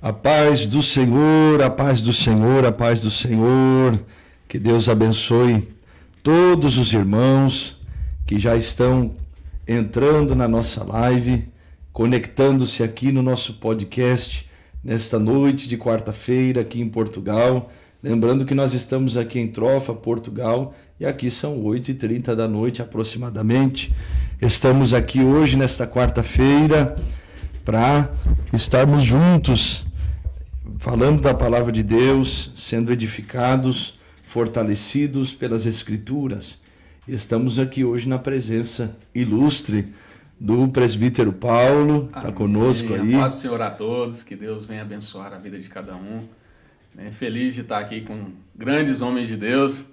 A paz do Senhor, a paz do Senhor, a paz do Senhor. Que Deus abençoe todos os irmãos que já estão entrando na nossa live, conectando-se aqui no nosso podcast, nesta noite de quarta-feira aqui em Portugal. Lembrando que nós estamos aqui em Trofa, Portugal, e aqui são 8h30 da noite aproximadamente. Estamos aqui hoje, nesta quarta-feira, para estarmos juntos, falando da palavra de Deus, sendo edificados, fortalecidos pelas Escrituras. Estamos aqui hoje na presença ilustre do presbítero Paulo, está conosco aí. Paz do Senhor a todos, que Deus venha abençoar a vida de cada um. Feliz de estar aqui com grandes homens de Deus,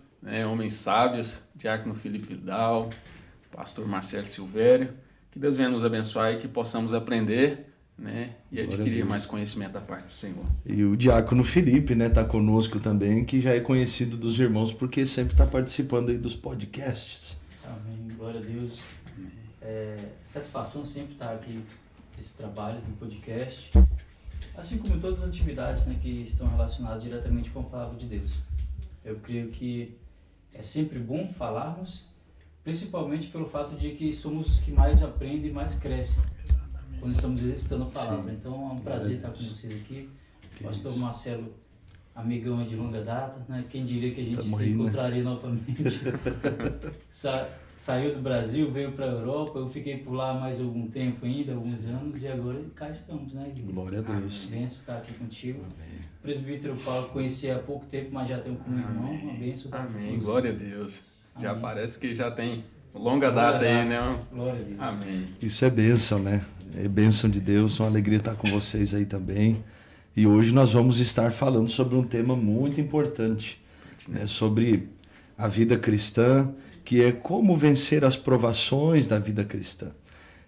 homens sábios, Diácono Felipe Vidal, Pastor Marcelo Silvério. Que Deus venha nos abençoar e que possamos aprender, e adquirir mais conhecimento da parte do Senhor. E o Diácono Felipe, está conosco também, que já é conhecido dos irmãos, porque sempre está participando aí dos podcasts. Amém, glória a Deus. Satisfação sempre estar aqui nesse trabalho do podcast, assim como todas as atividades que estão relacionadas diretamente com a palavra de Deus. Eu creio que é sempre bom falarmos, principalmente pelo fato de que somos os que mais aprendem e mais crescem quando estamos exercitando a palavra. Sim. Então é um prazer estar com vocês aqui. Pastor Marcelo, amigão de longa data, Quem diria que a gente se encontraria novamente. Saiu do Brasil, veio para a Europa, eu fiquei por lá mais algum tempo ainda, alguns anos, e agora cá estamos, Glória a Deus. Benção estar aqui contigo. Amém. O presbítero Paulo conheci há pouco tempo, mas já tenho como irmão. Uma benção estar Amém. aqui. Glória a Deus. Já parece que já tem longa data aí, né? Glória a Deus. Amém. Isso é bênção, É bênção de Deus, uma alegria estar com vocês aí também. E hoje nós vamos estar falando sobre um tema muito importante, sobre a vida cristã, que é como vencer as provações da vida cristã.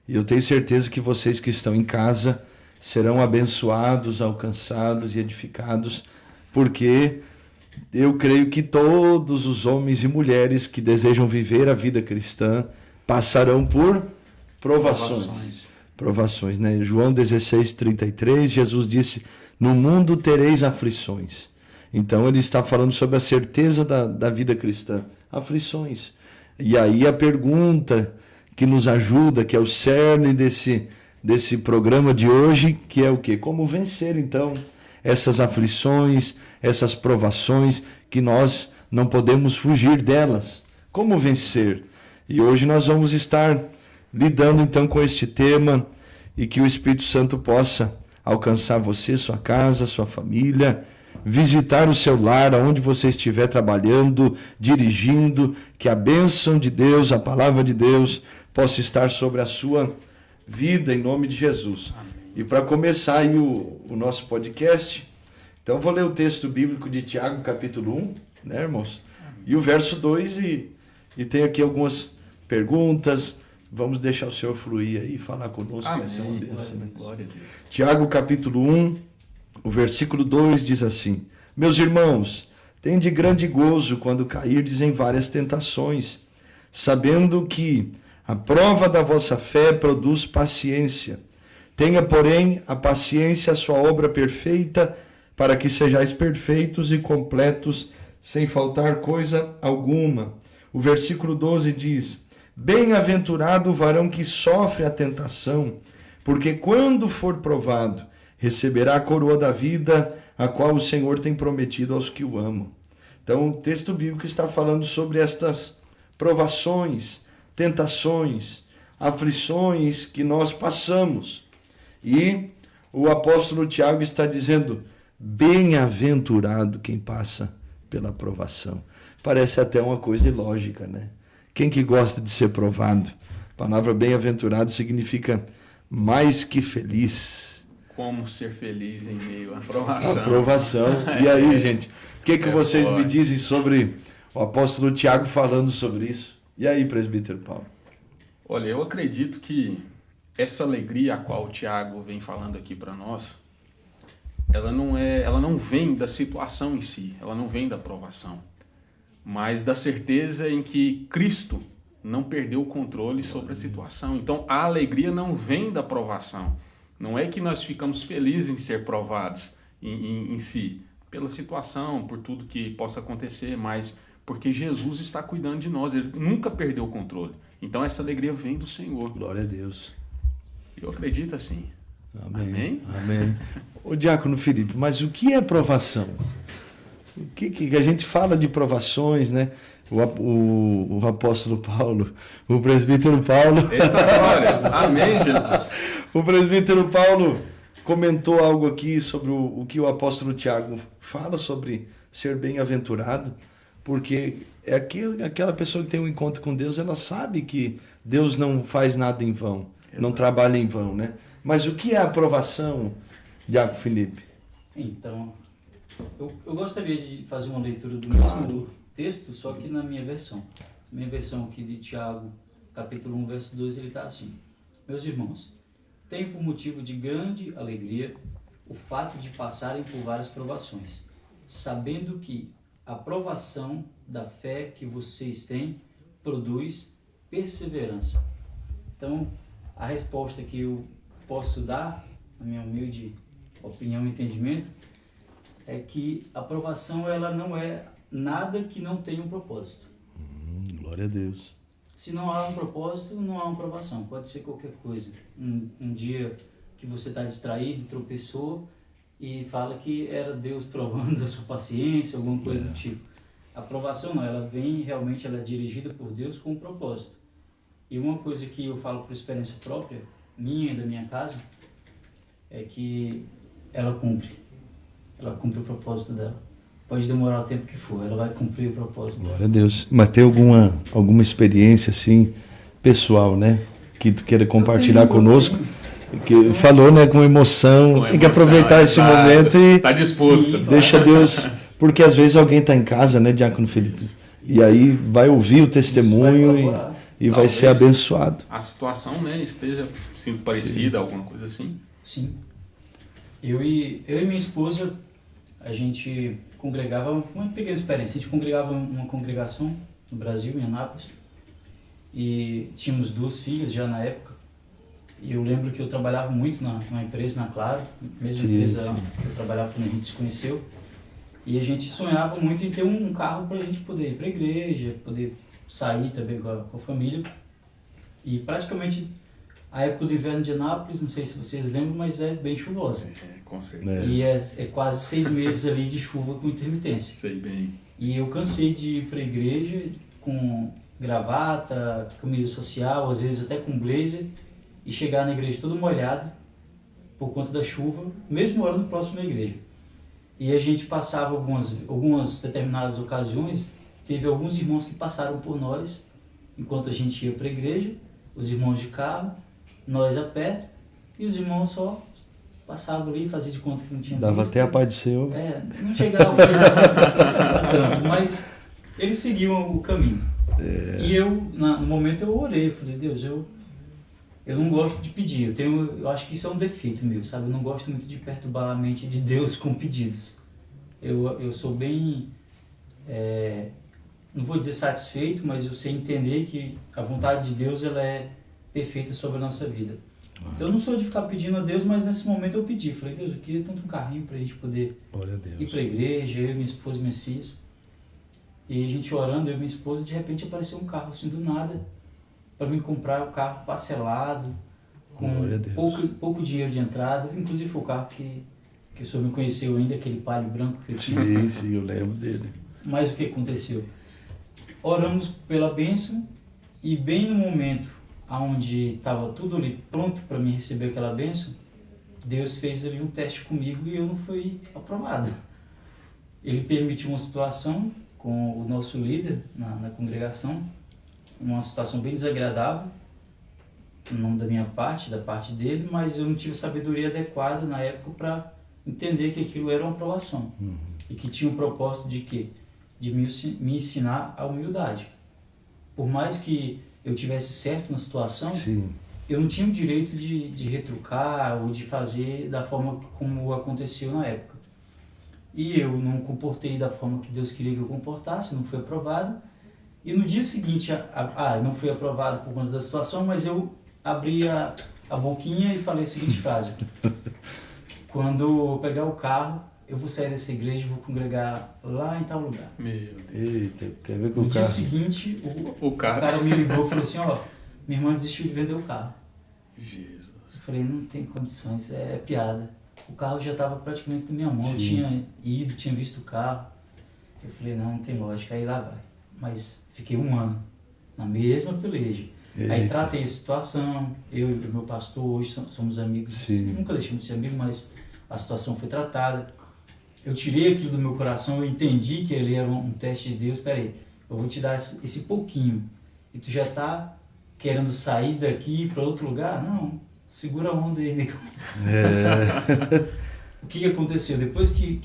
E eu tenho certeza que vocês que estão em casa serão abençoados, alcançados e edificados, porque eu creio que todos os homens e mulheres que desejam viver a vida cristã passarão por provações. João 16:33, Jesus disse: no mundo tereis aflições. Então ele está falando sobre a certeza da vida cristã. Aflições. E aí a pergunta que nos ajuda, que é o cerne desse programa de hoje, que é o quê? Como vencer então essas aflições, essas provações, que nós não podemos fugir delas. Como vencer? E hoje nós vamos estar lidando então com este tema, e que o Espírito Santo possa alcançar você, sua casa, sua família, visitar o seu lar, aonde você estiver trabalhando, dirigindo, que a bênção de Deus, a palavra de Deus, possa estar sobre a sua vida, em nome de Jesus. Amém. E para começar aí o nosso podcast, então eu vou ler o texto bíblico de Tiago, capítulo 1, irmãos? Amém. E o verso 2, e tem aqui algumas perguntas. Vamos deixar o Senhor fluir aí e falar conosco. Amém. Vai ser uma bênção, Glória a Deus. Tiago, capítulo 1, o versículo 2 diz assim: meus irmãos, tende grande gozo quando cairdes em várias tentações, sabendo que a prova da vossa fé produz paciência. Tenha, porém, a paciência a sua obra perfeita, para que sejais perfeitos e completos, sem faltar coisa alguma. O versículo 12 diz: bem-aventurado o varão que sofre a tentação, porque quando for provado, receberá a coroa da vida, a qual o Senhor tem prometido aos que o amam. Então, o texto bíblico está falando sobre estas provações, tentações, aflições que nós passamos. E o apóstolo Tiago está dizendo: bem-aventurado quem passa pela provação. Parece até uma coisa ilógica, Quem que gosta de ser provado? A palavra bem-aventurado significa mais que feliz. Como ser feliz em meio à provação. E aí, gente, o que vocês me dizem sobre o apóstolo Tiago falando sobre isso? E aí, presbítero Paulo? Olha, eu acredito que essa alegria a qual o Tiago vem falando aqui para nós, ela não vem da situação em si, ela não vem da provação, mas da certeza em que Cristo não perdeu o controle sobre a situação. Então, a alegria não vem da provação. Não é que nós ficamos felizes em ser provados em si, pela situação, por tudo que possa acontecer, mas porque Jesus está cuidando de nós, Ele nunca perdeu o controle. Então essa alegria vem do Senhor. Glória a Deus. Eu acredito assim. Amém. Amém? Amém. Ô Diácono Felipe, mas o que é provação? O que a gente fala de provações, né? O apóstolo Paulo, o presbítero Paulo. Eita glória! Amém, Jesus! O presbítero Paulo comentou algo aqui sobre o que o apóstolo Tiago fala sobre ser bem-aventurado, porque é aquela pessoa que tem um encontro com Deus, ela sabe que Deus não faz nada em vão, não trabalha em vão, né? Mas o que é a aprovação, Diácono Felipe? Então, eu gostaria de fazer uma leitura do Claro. mesmo texto, só que na minha versão. Minha versão aqui de Tiago, capítulo 1, verso 2, ele está assim: Meus irmãos, tenho por motivo de grande alegria o fato de passarem por várias provações, sabendo que a provação da fé que vocês têm produz perseverança. Então, a resposta que eu posso dar, na minha humilde opinião e entendimento, é que a provação ela não é nada que não tenha um propósito. Glória a Deus. Se não há um propósito, não há uma provação. Pode ser qualquer coisa. Um dia que você está distraído, tropeçou e fala que era Deus provando a sua paciência, alguma coisa do tipo. A provação não, ela vem realmente, ela é dirigida por Deus com um propósito. E uma coisa que eu falo por experiência própria, minha e da minha casa, é que ela cumpre o propósito dela. Pode demorar o tempo que for, ela vai cumprir o propósito. Glória a Deus. Mas tem alguma experiência assim pessoal, né, que tu queira compartilhar conosco? Que falou, né, com emoção. Tem que aproveitar esse momento e tá disposto. Sim, deixa Deus, porque às vezes alguém está em casa, né, Diácono Felipe, e aí vai ouvir o testemunho e vai ser abençoado. A situação, né, esteja sendo parecida, alguma coisa assim. Sim. Eu e minha esposa, a gente congregava, uma pequena experiência, a gente congregava uma congregação no Brasil, em Anápolis, e tínhamos 2 filhas já na época, e eu lembro que eu trabalhava muito numa empresa, na Claro, mesma empresa que eu trabalhava quando a gente se conheceu, e a gente sonhava muito em ter um carro para a gente poder ir para a igreja, poder sair também com a família, e praticamente a época do inverno de Anápolis, não sei se vocês lembram, mas é bem chuvosa. Com certeza. E é quase 6 meses ali de chuva com intermitência. Sei bem. E eu cansei de ir para a igreja com gravata, camisa social, às vezes até com blazer, e chegar na igreja todo molhado por conta da chuva, mesmo morando próximo da igreja. E a gente passava algumas determinadas ocasiões, teve alguns irmãos que passaram por nós enquanto a gente ia para a igreja, os irmãos de carro, nós a pé, e os irmãos só passavam ali, faziam de conta que não tinha Dava visto. até a paz do Senhor. Não chegava tanto, mas eles seguiam o caminho. E eu, no momento, eu orei, eu falei, Deus, eu não gosto de pedir, eu acho que isso é um defeito meu, sabe? Eu não gosto muito de perturbar a mente de Deus com pedidos. Eu sou bem, não vou dizer satisfeito, mas eu sei entender que a vontade de Deus ela é perfeita sobre a nossa vida. Então eu não sou de ficar pedindo a Deus, mas nesse momento eu pedi. Falei, Deus, eu queria tanto um carrinho pra gente poder ir pra igreja, eu, minha esposa e minhas filhas. E a gente orando, eu e minha esposa, de repente apareceu um carro assim do nada, para mim comprar o carro parcelado, com pouco dinheiro de entrada. Inclusive foi o carro que o senhor me conheceu ainda, aquele Palio branco que eu tinha. Sim, eu lembro dele. Mas o que aconteceu? Oramos pela bênção e bem no momento onde estava tudo ali pronto para mim receber aquela bênção, Deus fez ali um teste comigo e eu não fui aprovado. Ele permitiu uma situação com o nosso líder na congregação, uma situação bem desagradável, não da minha parte, da parte dele, mas eu não tive sabedoria adequada na época para entender que aquilo era uma aprovação. E que tinha um propósito de quê? De me ensinar a humildade. Por mais que eu tivesse certo na situação, Sim. eu não tinha o direito de retrucar ou de fazer da forma como aconteceu na época. E eu não comportei da forma que Deus queria que eu comportasse, não fui aprovado. E no dia seguinte, não fui aprovado por conta da situação, mas eu abri a boquinha e falei a seguinte frase: quando eu pegar o carro, eu vou sair dessa igreja e vou congregar lá em tal lugar. Meu Deus. Eita, quer ver que No o dia carro... seguinte, O o carro. cara me ligou e falou assim: ó, minha irmã desistiu de vender o carro. Jesus. Eu falei: não tem condições, é piada. O carro já estava praticamente na minha mão, eu Sim. tinha ido, tinha visto o carro. Eu falei: não tem lógica, aí lá vai. Mas fiquei 1 ano na mesma peleja. Aí Eita. tratei a situação, eu e o meu pastor hoje somos amigos. Sim. Nunca deixamos de ser amigos, mas a situação foi tratada. Eu tirei aquilo do meu coração, eu entendi que ele era um teste de Deus. Peraí, eu vou te dar esse pouquinho. E tu já tá querendo sair daqui para outro lugar? Não, segura a onda aí, negão. O que aconteceu? Depois que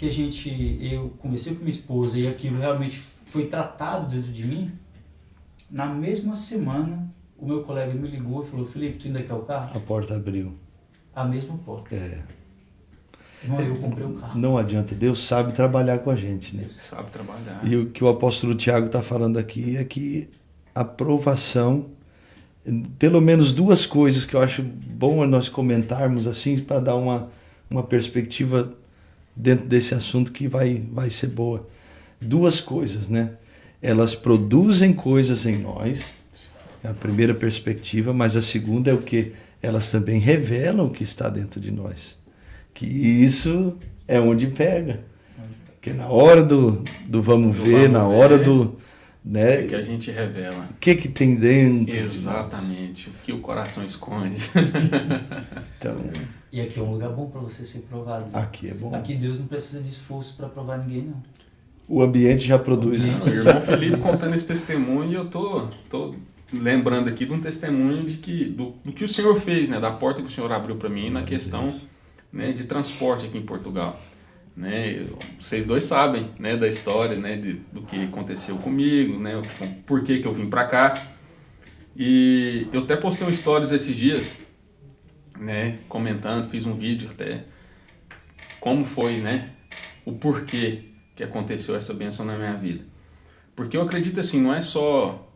eu conversei com minha esposa e aquilo realmente foi tratado dentro de mim, na mesma semana o meu colega me ligou e falou: Felipe, tu ainda quer o carro? A porta abriu. A mesma porta. Irmão, eu comprei um carro. Não adianta, Deus sabe trabalhar com a gente, né? Sabe trabalhar. E o que o apóstolo Tiago está falando aqui é que a provação, pelo menos 2 coisas que eu acho bom nós comentarmos assim, para dar uma perspectiva dentro desse assunto que vai ser boa. 2 coisas, né? Elas produzem coisas em nós, é a primeira perspectiva, mas a segunda é o que? Elas também revelam o que está dentro de nós. Que isso é onde pega. Porque na hora do vamos ver, na hora do... Né, É que a gente revela. o que tem dentro? Exatamente. O que o coração esconde. Então, E aqui é um lugar bom para você ser provado. aqui é bom. Aqui Deus não precisa de esforço para provar ninguém, não. O ambiente já produz. O irmão Felipe contando esse testemunho, e eu tô lembrando aqui de um testemunho do que o Senhor fez, né? Da porta que o Senhor abriu para mim na questão, né, de transporte aqui em Portugal. Né? Vocês dois sabem, né, da história, né, do que aconteceu comigo, né, por que eu vim para cá. E eu até postei um stories esses dias, né, comentando, fiz um vídeo até, como foi, né, o porquê que aconteceu essa bênção na minha vida. Porque eu acredito assim, não é só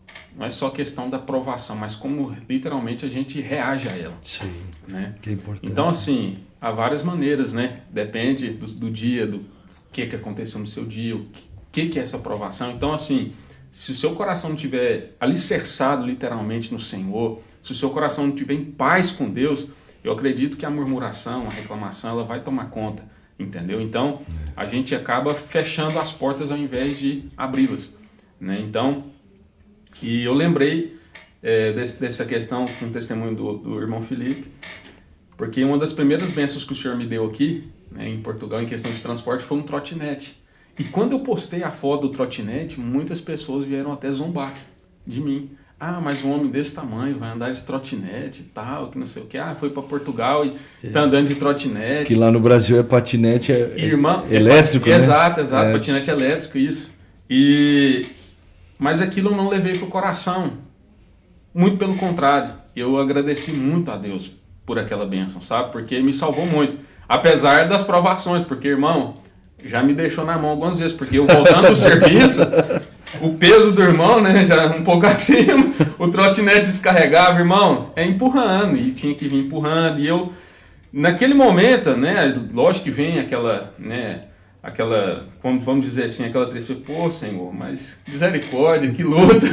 questão da provação, mas como literalmente a gente reage a ela. Sim, né? que é importante. Então assim, há várias maneiras, né? Depende do dia, do que aconteceu no seu dia, o que é essa provação. Então assim, se o seu coração não estiver alicerçado literalmente no Senhor, se o seu coração não estiver em paz com Deus, eu acredito que a murmuração, a reclamação, ela vai tomar conta, entendeu? Então, a gente acaba fechando as portas ao invés de abri-las, né? Então, e eu lembrei dessa questão com o testemunho do irmão Felipe, porque uma das primeiras bênçãos que o Senhor me deu aqui, né, em Portugal, em questão de transporte, foi um trotinete. E quando eu postei a foto do trotinete, muitas pessoas vieram até zombar de mim. Ah, mas um homem desse tamanho vai andar de trotinete e tal, que não sei o que. Ah, foi para Portugal e tá andando de trotinete. Que lá no Brasil é patinete elétrico, né? Exato, patinete elétrico, isso. Mas aquilo eu não levei pro coração. Muito pelo contrário. Eu agradeci muito a Deus por aquela bênção, sabe? Porque me salvou muito. Apesar das provações, porque, irmão, já me deixou na mão algumas vezes, porque eu voltando do serviço, o peso do irmão, né, já um pouco acima, o trotinete descarregava, irmão, empurrando, e tinha que vir empurrando, e eu, naquele momento, né, lógico que vem aquela, vamos dizer assim, aquela tristeza, pô, Senhor, mas misericórdia, que luta,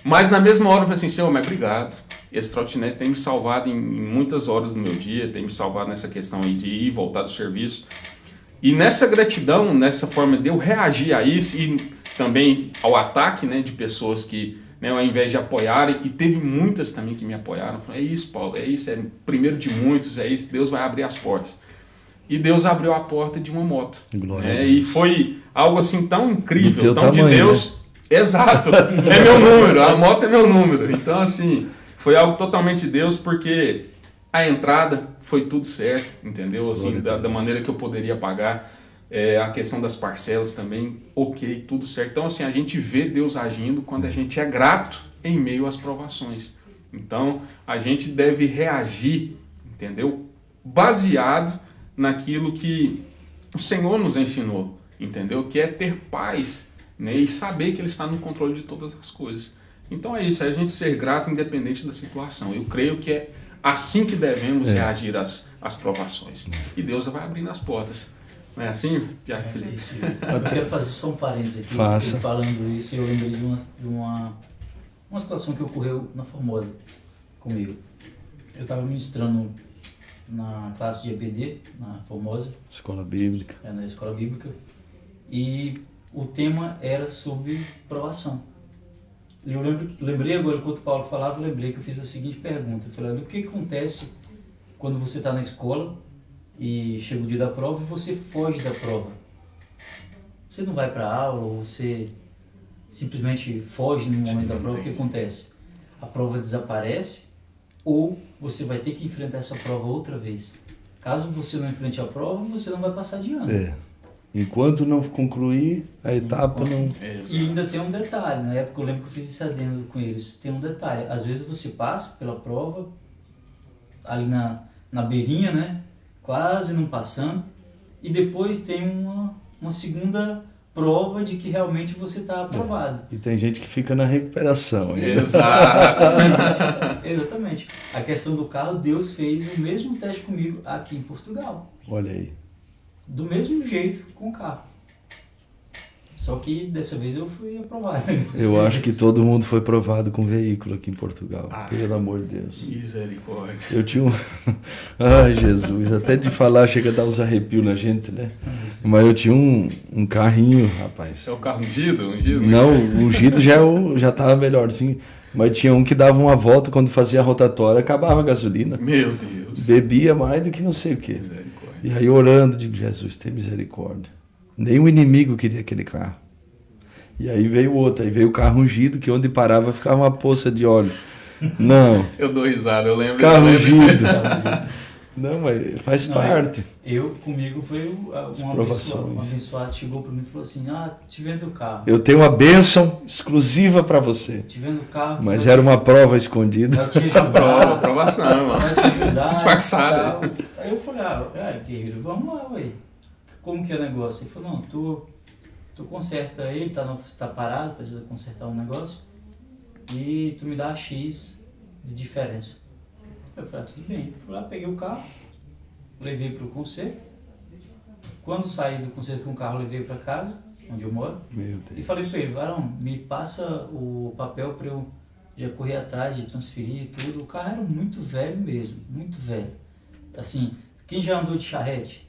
mas na mesma hora eu falei assim, Senhor, mas obrigado, esse trotinete tem me salvado em muitas horas do meu dia, tem me salvado nessa questão aí de ir e voltar do serviço. E nessa gratidão, nessa forma de eu reagir a isso e também ao ataque, né, de pessoas que, né, ao invés de apoiarem, e teve muitas também que me apoiaram, falaram, é isso, Paulo, é isso, é primeiro de muitos, é isso, Deus vai abrir as portas. E Deus abriu a porta de uma moto. E foi algo assim tão incrível, tão tamanho, de Deus. Né? Exato, é meu número, a moto é meu número. Então assim, foi algo totalmente de Deus, porque a entrada foi tudo certo, entendeu? Assim, da maneira que eu poderia pagar. A questão das parcelas também, ok, tudo certo. Então, assim, a gente vê Deus agindo quando a gente é grato em meio às provações. Então, a gente deve reagir, entendeu? Baseado naquilo que o Senhor nos ensinou, entendeu? Que é ter paz, né? E saber que Ele está no controle de todas as coisas. Então é isso, é a gente ser grato independente da situação. Eu creio que é assim que devemos reagir às provações. E Deus vai abrindo as portas. Não é assim, Tiago Felipe? Eu quero fazer só um parênteses aqui. Faça. Falando isso, eu lembrei de uma situação que ocorreu na Formosa comigo. Eu estava ministrando na classe de EBD, na Formosa. Escola Bíblica. Na escola bíblica. E o tema era sobre provação. Eu lembrei agora, enquanto o Paulo falava, lembrei que eu fiz a seguinte pergunta. Eu falei, o que acontece quando você está na escola e chega o dia da prova e você foge da prova? Você não vai para a aula, ou você simplesmente foge no momento da prova, o que acontece? A prova desaparece ou você vai ter que enfrentar essa prova outra vez. Caso você não enfrente a prova, você não vai passar de ano. Enquanto não concluir a etapa, não... E ainda tem um detalhe, na época eu lembro que eu fiz esse adendo com eles, tem um detalhe, às vezes você passa pela prova, ali na beirinha, né, quase não passando, e depois tem uma segunda prova de que realmente você está aprovado. E tem gente que fica na recuperação. Exato. Exatamente. A questão do carro, Deus fez o mesmo teste comigo aqui em Portugal. Olha aí. Do mesmo jeito com o carro. Só que dessa vez eu fui aprovado. Eu acho que todo mundo foi provado com veículo aqui em Portugal. Pelo amor de Deus. Misericórdia. Eu tinha um... Ai, Jesus. Até de falar chega a dar uns arrepios na gente, né? Mas eu tinha um carrinho, rapaz. É o carro ungido? Não, o ungido já tava melhorzinho. Mas tinha um que dava uma volta quando fazia a rotatória, acabava a gasolina. Meu Deus. Bebia mais do que não sei o quê. Misericórdia. E aí orando, digo, Jesus, tem misericórdia. Nem o inimigo queria aquele carro. E aí veio outro, aí veio o carro ungido, que onde parava ficava uma poça de óleo. Não. Eu dou risada, eu lembro. Carro ungido. Não, mas faz parte. Comigo foi uma abençoada chegou para mim e falou assim, te vendo o carro. Eu tenho uma bênção exclusiva para você. Te vendo o carro. Mas era uma prova escondida. Vai te ajudar. Aprovação, mano. Vai te ajudar. Disfarçada. Aí eu falei, guerreiro, vamos lá, ué. Como que é o negócio? Ele falou, não, tu conserta ele, tá parado, precisa consertar um negócio. E tu me dá X de diferença. Eu falei, tudo bem. Eu fui lá, peguei o carro, levei para o concerto. Quando saí do concerto com o carro, levei para casa, onde eu moro. Meu Deus. E falei para ele, varão, me passa o papel para eu já correr atrás de transferir e tudo. O carro era muito velho mesmo, muito velho. Assim, quem já andou de charrete?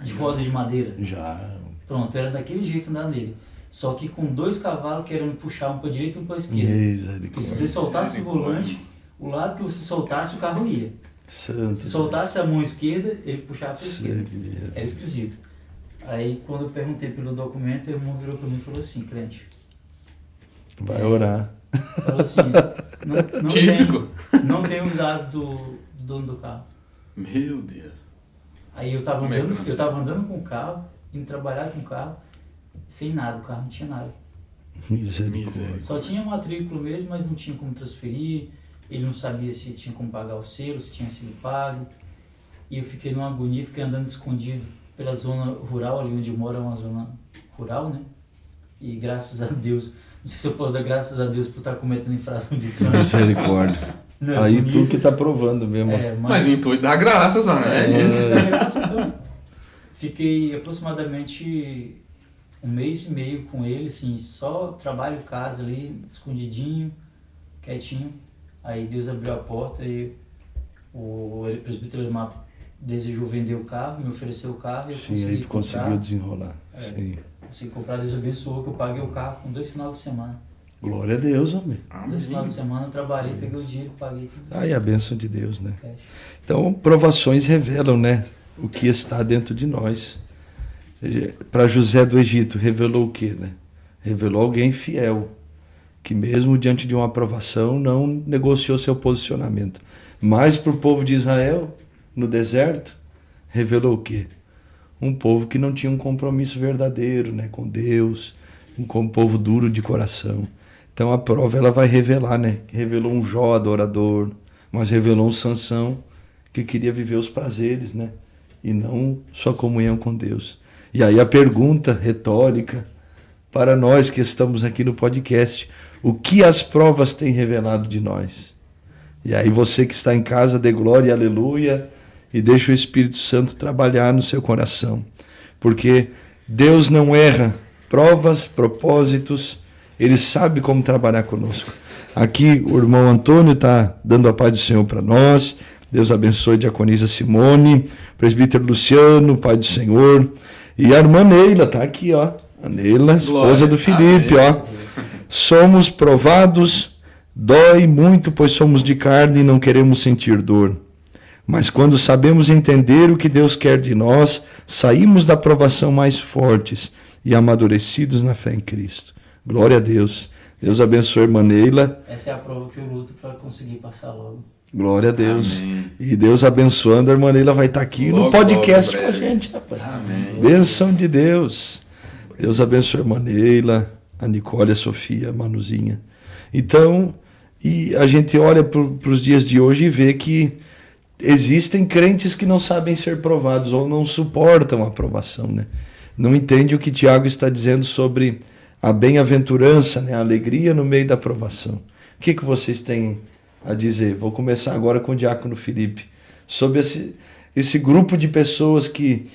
De roda de madeira? Já. Pronto, era daquele jeito andar nele. Só que com 2 cavalos querendo puxar um para a direita e um para a esquerda. Porque se você soltasse o volante, o lado que você soltasse, o carro ia. Santo se soltasse Deus. A mão esquerda, ele puxava para a esquerda. Deus. Era esquisito. Aí, quando eu perguntei pelo documento, o irmão virou para mim e falou assim, crente. Vai orar. Falou assim, Típico. Não tem os dados do dono do carro. Meu Deus. Aí eu tava andando com o carro, indo trabalhar com o carro, sem nada, o carro não tinha nada. Misericórdia. Só tinha matrícula mesmo, mas não tinha como transferir, ele não sabia se tinha como pagar o selo, se tinha sido pago. E eu fiquei numa agonia, fiquei andando escondido pela zona rural, ali onde eu moro é uma zona rural, né? E graças a Deus, não sei se eu posso dar graças a Deus por estar cometendo infração de trânsito. Misericórdia. Não, aí tu que tá provando mesmo. Mas o intuito dá graças, mano. É isso. Dá graças, então. Fiquei aproximadamente 1 mês e meio com ele, assim, só trabalho, casa ali, escondidinho, quietinho. Aí Deus abriu a porta e o presbítero Edmar desejou vender o carro, me ofereceu o carro e eu consegui aí tu comprar. conseguiu desenrolar. Sim. Consegui comprar, Deus abençoou, que eu paguei o carro com 2 finais de semana. Glória a Deus, homem. 2 finais de semana eu trabalhei, peguei o dinheiro, paguei tudo. Aí a bênção de Deus, né? Então, provações revelam, né? O que está dentro de nós. Para José do Egito, revelou o quê, né? Revelou alguém fiel, que mesmo diante de uma aprovação não negociou seu posicionamento. Mas para o povo de Israel, no deserto, revelou o quê? Um povo que não tinha um compromisso verdadeiro, né, com Deus, um povo duro de coração. Então a prova ela vai revelar, né? Revelou um Jó adorador, mas revelou um Sansão que queria viver os prazeres, né? E não sua comunhão com Deus. E aí a pergunta retórica para nós que estamos aqui no podcast: o que as provas têm revelado de nós? E aí você que está em casa, dê glória e aleluia e deixe o Espírito Santo trabalhar no seu coração. Porque Deus não erra provas, propósitos, Ele sabe como trabalhar conosco. Aqui o irmão Antônio está dando a paz do Senhor para nós. Deus abençoe a diaconisa Simone, presbítero Luciano, Pai do Senhor. E a irmã Neila está aqui, ó. A Neila, esposa do Felipe, ó. Somos provados, dói muito, pois somos de carne e não queremos sentir dor. Mas quando sabemos entender o que Deus quer de nós, saímos da provação mais fortes e amadurecidos na fé em Cristo. Glória a Deus. Deus abençoe a irmã Neila. Essa é a prova que eu luto para conseguir passar logo. Glória a Deus. Amém. E Deus abençoando, a irmã Neila vai estar aqui Logo, no podcast logo, com a breve. gente, rapaz. Amém. Bênção de Deus. Deus abençoe a irmã Neila, a Nicole, a Sofia, a Manuzinha. Então, e a gente olha para os dias de hoje e vê que existem crentes que não sabem ser provados ou não suportam a aprovação, né? Não entende o que Tiago está dizendo sobre a bem-aventurança, né? A alegria no meio da aprovação. O que vocês têm a dizer? Vou começar agora com o diácono Felipe, sobre esse grupo de pessoas que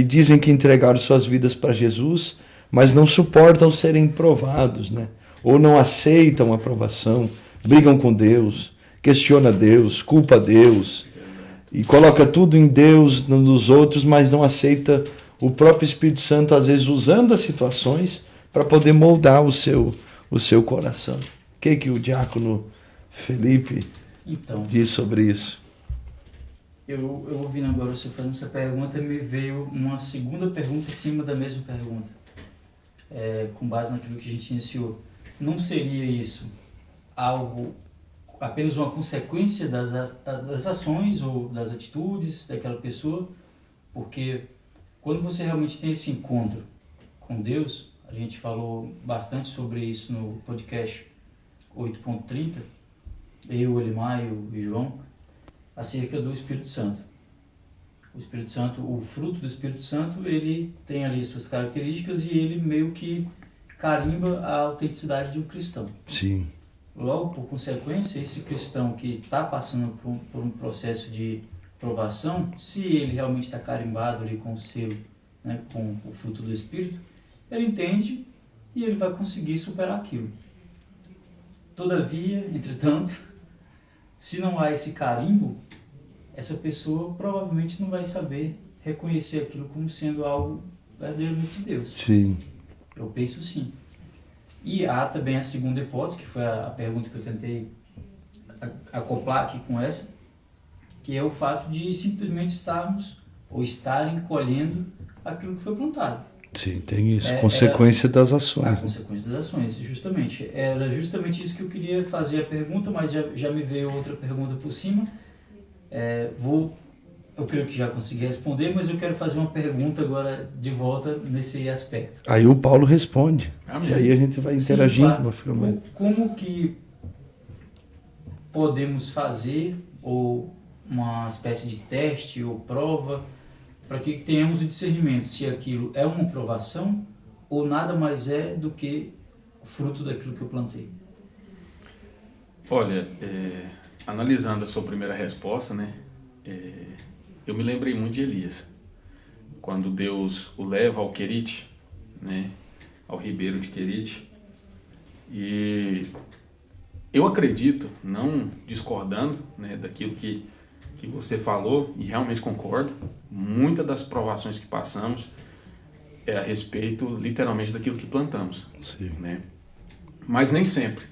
dizem que entregaram suas vidas para Jesus, mas não suportam serem provados, né? Ou não aceitam a aprovação, brigam com Deus, questiona Deus, culpa Deus, e coloca tudo em Deus, nos outros, mas não aceita o próprio Espírito Santo, às vezes usando as situações para poder moldar o seu coração. O que o diácono Felipe diz sobre isso? Eu ouvindo agora você fazendo essa pergunta, me veio uma segunda pergunta em cima da mesma pergunta. Com base naquilo que a gente iniciou. Não seria isso algo, apenas uma consequência das ações ou das atitudes daquela pessoa? Porque quando você realmente tem esse encontro com Deus, a gente falou bastante sobre isso no podcast 8.30, eu, Elimar e João, acerca do Espírito Santo. O Espírito Santo, o fruto do Espírito Santo, ele tem ali suas características e ele meio que carimba a autenticidade de um cristão. Sim. Logo, por consequência, esse cristão que está passando por um processo de provação, se ele realmente está carimbado ali com o selo, né, com o fruto do Espírito, ele entende e ele vai conseguir superar aquilo. Todavia, entretanto, se não há esse carimbo, essa pessoa provavelmente não vai saber reconhecer aquilo como sendo algo verdadeiramente de Deus. Sim. Eu penso sim. E há também a segunda hipótese, que foi a pergunta que eu tentei acoplar aqui com essa, que é o fato de simplesmente estarem colhendo aquilo que foi plantado. Sim, tem isso. Consequência das ações. Consequência das ações, justamente. Era justamente isso que eu queria fazer a pergunta, mas já me veio outra pergunta por cima. Eu creio que já consegui responder, mas eu quero fazer uma pergunta agora de volta nesse aspecto. Aí o Paulo responde. Amém. E aí a gente vai interagindo. Sim, claro. Como que podemos fazer, ou uma espécie de teste ou prova, para que tenhamos o discernimento se aquilo é uma provação ou nada mais é do que o fruto daquilo que eu plantei? Olha, analisando a sua primeira resposta, né, eu me lembrei muito de Elias, quando Deus o leva ao Querite, né, ao ribeiro de Querite, e eu acredito, não discordando, né, daquilo que você falou, e realmente concordo, muitas das provações que passamos é a respeito, literalmente, daquilo que plantamos. Sim. Né? Mas nem sempre.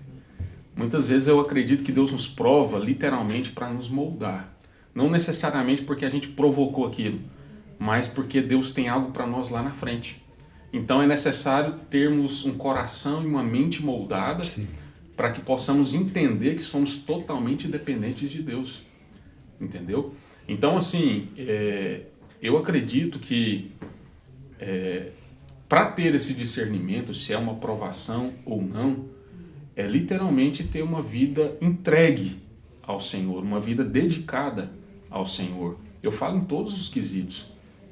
Muitas vezes eu acredito que Deus nos prova, literalmente, para nos moldar. Não necessariamente porque a gente provocou aquilo, mas porque Deus tem algo para nós lá na frente. Então é necessário termos um coração e uma mente moldada para que possamos entender que somos totalmente dependentes de Deus. Entendeu? Então, assim, eu acredito que para ter esse discernimento, se é uma provação ou não, é literalmente ter uma vida entregue ao Senhor, uma vida dedicada ao Senhor. Eu falo em todos os quesitos,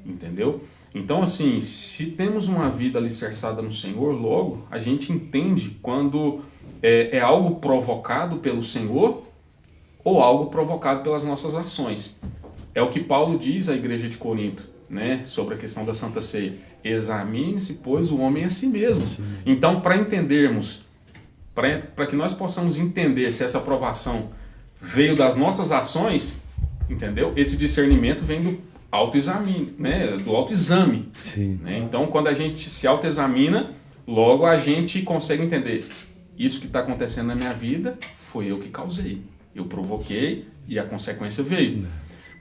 entendeu? Então, assim, se temos uma vida alicerçada no Senhor, logo a gente entende quando é algo provocado pelo Senhor ou algo provocado pelas nossas ações. É o que Paulo diz à igreja de Corinto, né, sobre a questão da Santa Ceia. Examine-se, pois, o homem a si mesmo. Sim. Então, para entendermos, para que nós possamos entender se essa aprovação veio das nossas ações, entendeu? Esse discernimento vem do autoexame, né, do autoexame. Sim. Né? Então, quando a gente se autoexamina, logo a gente consegue entender: isso que está acontecendo na minha vida foi eu que causei. Eu provoquei e a consequência veio.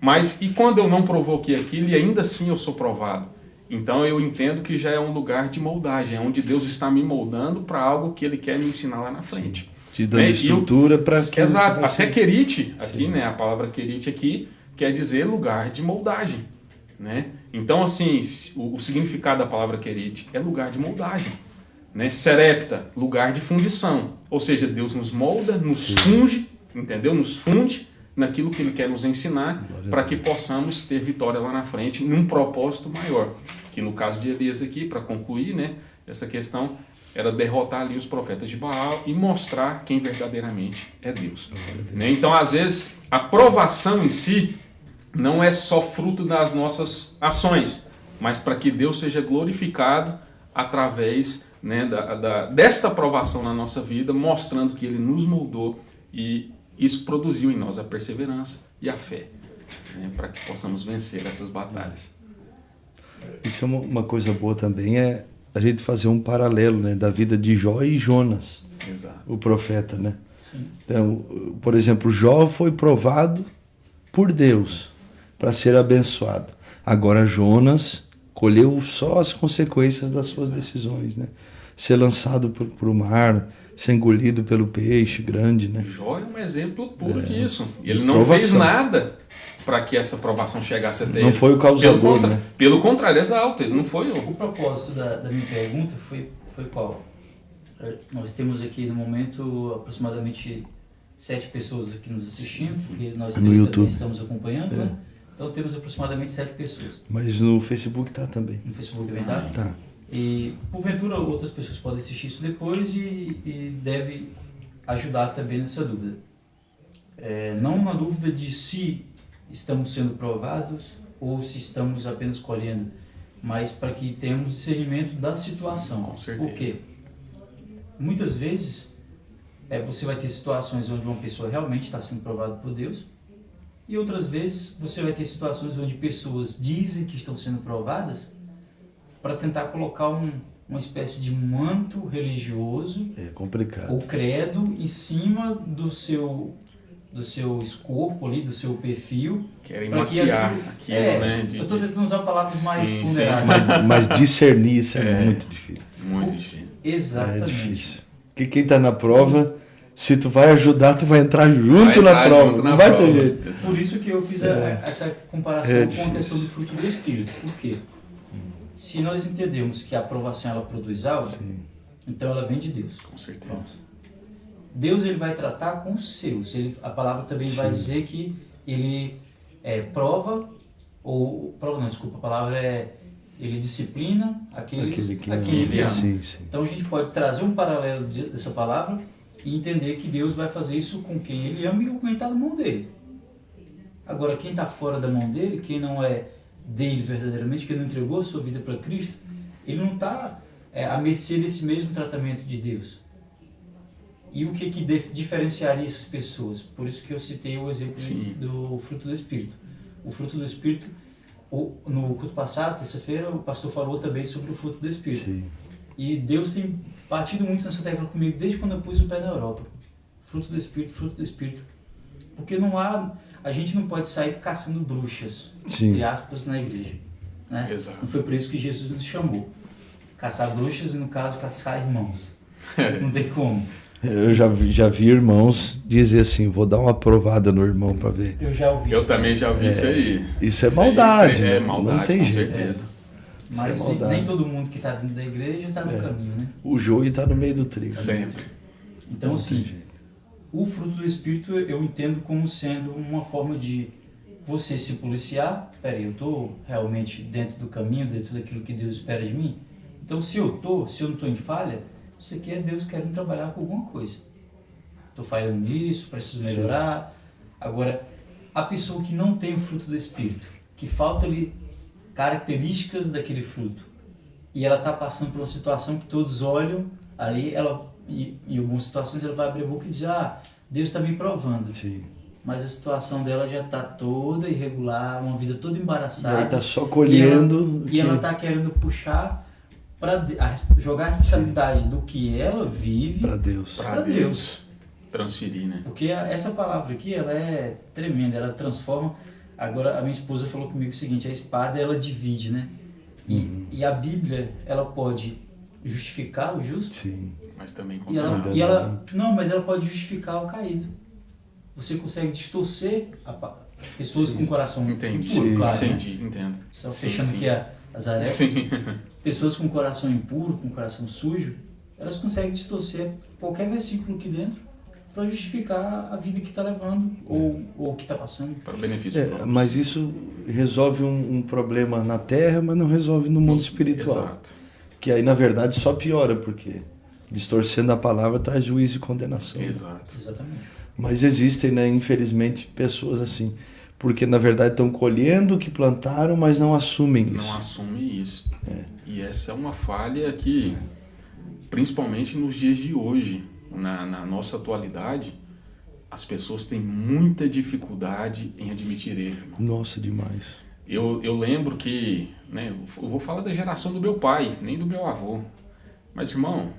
Mas e quando eu não provoquei aquilo e ainda assim eu sou provado? Então eu entendo que já é um lugar de moldagem, é onde Deus está me moldando para algo que Ele quer me ensinar lá na frente. Te dando estrutura para... Exato. Até querite, aqui, né, a palavra querite aqui quer dizer lugar de moldagem. Né? Então, assim, o significado da palavra querite é lugar de moldagem. Né? Serepta, lugar de fundição. Ou seja, Deus nos molda, nos funde, entendeu? Nos funde naquilo que Ele quer nos ensinar para que possamos ter vitória lá na frente num propósito maior. Que no caso de Elias aqui, para concluir, né, essa questão era derrotar ali os profetas de Baal e mostrar quem verdadeiramente é Deus. Né? Então, às vezes, a provação em si não é só fruto das nossas ações, mas para que Deus seja glorificado através, né, desta aprovação na nossa vida, mostrando que Ele nos moldou e isso produziu em nós a perseverança e a fé, né, para que possamos vencer essas batalhas. Isso é uma coisa boa também, é a gente fazer um paralelo, né, da vida de Jó e Jonas, Exato. o profeta, né? Sim. Então, por exemplo, Jó foi provado por Deus para ser abençoado. Agora Jonas colheu só as consequências das suas decisões, né? Ser lançado para o mar, ser engolido pelo peixe grande, né? Jó é um exemplo puro disso. Ele não fez nada para que essa provação chegasse até ele. Não foi o causador, né? Pelo contrário, exato. Ele não foi O propósito da minha pergunta foi qual? Nós temos aqui no momento aproximadamente 7 pessoas aqui nos assistindo, porque nós no YouTube também estamos acompanhando, né? Então temos aproximadamente 7 pessoas. Mas no Facebook tá também. No Facebook também tá? Tá. E porventura outras pessoas podem assistir isso depois e deve ajudar também nessa dúvida. Não na dúvida de se estamos sendo provados ou se estamos apenas colhendo, mas para que tenhamos discernimento da situação. Sim, com certeza. Por quê? Muitas vezes você vai ter situações onde uma pessoa realmente está sendo provada por Deus, e outras vezes você vai ter situações onde pessoas dizem que estão sendo provadas para tentar colocar uma espécie de manto religioso complicado. ou credo em cima do seu escopo ali, do seu perfil. Querem maquiar aquilo, né? Eu estou tentando usar palavras mais ponderadas. Mas discernir isso é muito difícil. Muito difícil. Exatamente. É difícil. Porque quem está na prova, se tu vai ajudar, tu vai entrar junto na prova. Não vai ter jeito. Exato. Por isso que eu fiz essa comparação com a questão do fruto do Espírito. Por quê? Se nós entendemos que a aprovação ela produz algo, então ela vem de Deus. Com certeza. Pronto. Deus ele vai tratar com os seus. A palavra também vai dizer que ele prova, a palavra ele disciplina aquele que ama. Sim. Então a gente pode trazer um paralelo dessa palavra e entender que Deus vai fazer isso com quem ele ama e com quem está na mão dele. Agora, quem está fora da mão dele, quem não é dele verdadeiramente, quem não entregou a sua vida para Cristo, ele não está à mercê desse mesmo tratamento de Deus. E o que diferenciaria essas pessoas? Por isso que eu citei o exemplo do fruto do Espírito. O fruto do Espírito, no culto passado, terça-feira, o pastor falou também sobre o fruto do Espírito. Sim. E Deus tem batido muito nessa tecla comigo desde quando eu pus o pé na Europa. Fruto do Espírito, fruto do Espírito. Porque a gente não pode sair caçando bruxas, entre aspas, na igreja. Né? Exato. Não foi por isso que Jesus nos chamou. Caçar bruxas e, no caso, caçar irmãos. Não tem como. Eu já vi irmãos dizer assim, vou dar uma provada no irmão para ver. Eu já ouvi Eu também já ouvi isso aí. Isso é maldade, né? Maldade, não tem com jeito. certeza. Mas nem todo mundo que está dentro da igreja está no caminho, né? O joio está no meio do trigo. Sempre. Então, Não assim, tem jeito. o fruto do Espírito eu entendo como sendo uma forma de você se policiar. Peraí, eu estou realmente dentro do caminho, dentro daquilo que Deus espera de mim? Então, se eu não estou em falha, isso aqui é Deus querendo trabalhar com alguma coisa. Estou falhando nisso, preciso melhorar. Agora, a pessoa que não tem o fruto do Espírito, que falta-lhe características daquele fruto, e ela está passando por uma situação que todos olham ali, em algumas situações ela vai abrir a boca e dizer, Deus está me provando. Sim. Mas a situação dela já está toda irregular, uma vida toda embaraçada. Ela está só colhendo. E ela está querendo puxar, jogar a responsabilidade do que ela vive para Deus. Para Deus. Transferir, né? Porque essa palavra aqui, ela é tremenda, ela transforma. Agora, a minha esposa falou comigo o seguinte, a espada, ela divide, né? E a Bíblia, ela pode justificar o justo. Sim. Mas também condenar. Mas ela pode justificar o caído. Você consegue distorcer pessoas com coração impuro, claro, entendo. Só fechando aqui as arestas. Pessoas com coração impuro, com coração sujo, elas conseguem distorcer qualquer versículo aqui dentro para justificar a vida que está levando ou o que está passando. Para o benefício próprio. Mas isso resolve um problema na terra, mas não resolve no mundo espiritual. Exato. Que aí, na verdade, só piora, porque distorcendo a palavra traz juízo e condenação. Exato. Exatamente. Mas existem, né, infelizmente, pessoas assim, porque na verdade estão colhendo o que plantaram, mas não assumem isso. Não assumem isso. E essa é uma falha que, principalmente nos dias de hoje, na nossa atualidade, as pessoas têm muita dificuldade em admitir erro. Nossa, demais. Eu lembro que, né, eu vou falar da geração do meu pai, nem do meu avô. Mas, irmão,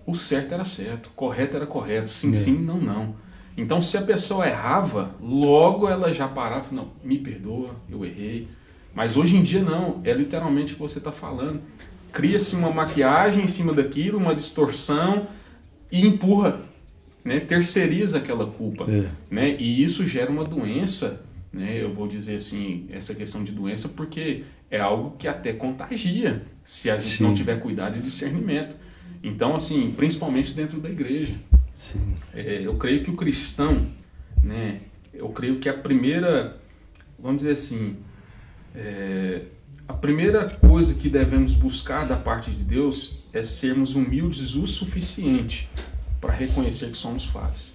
o certo era certo, o correto era correto, sim, sim, não, não. Então, se a pessoa errava, logo ela já parava e não, me perdoa, eu errei. Mas hoje em dia não, é literalmente o que você está falando. Cria-se uma maquiagem em cima daquilo, uma distorção e empurra, né? Terceiriza aquela culpa. Né? E isso gera uma doença, né? Eu vou dizer assim, essa questão de doença, porque é algo que até contagia, se a gente não tiver cuidado e discernimento. Então, assim, principalmente dentro da igreja. Sim. Eu creio que o cristão, né, eu creio que a primeira, vamos dizer assim, a primeira coisa que devemos buscar da parte de Deus é sermos humildes o suficiente para reconhecer que somos falhos,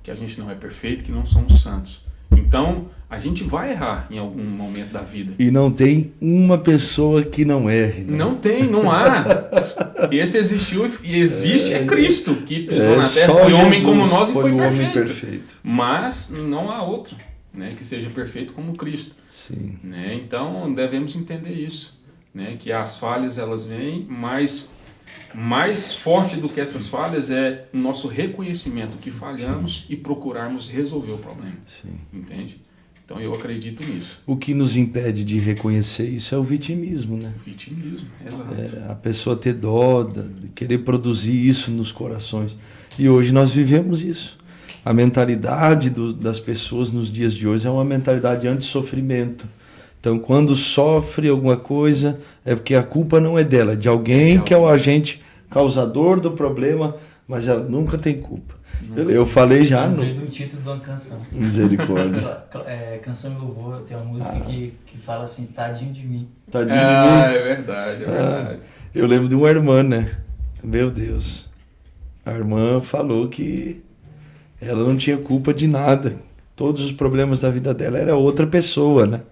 que a gente não é perfeito, que não somos santos. Então, a gente vai errar em algum momento da vida. E não tem uma pessoa que não erre. Né? Não tem, não há. Esse existiu e existe, é Cristo, que pisou na terra, foi homem como nós e foi perfeito. Mas não há outro, né, que seja perfeito como Cristo. Sim. Né? Então, devemos entender isso, né, que as falhas elas vêm, mas mais forte do que essas falhas é o nosso reconhecimento que falhamos e procurarmos resolver o problema. Sim. Entende? Então eu acredito nisso. O que nos impede de reconhecer isso é o vitimismo, né? O vitimismo, exato. A pessoa ter dó, de querer produzir isso nos corações. E hoje nós vivemos isso. A mentalidade das pessoas nos dias de hoje é uma mentalidade anti-sofrimento. Então, quando sofre alguma coisa, é porque a culpa não é dela, é de alguém que é o agente causador do problema, mas ela nunca tem culpa. Eu falei já no... do título de uma canção. Misericórdia. Canção e louvor, tem uma música que fala assim, tadinho de mim. Tadinho de mim. É verdade, é verdade. Eu lembro de uma irmã, né? Meu Deus. A irmã falou que ela não tinha culpa de nada. Todos os problemas da vida dela era outra pessoa, né?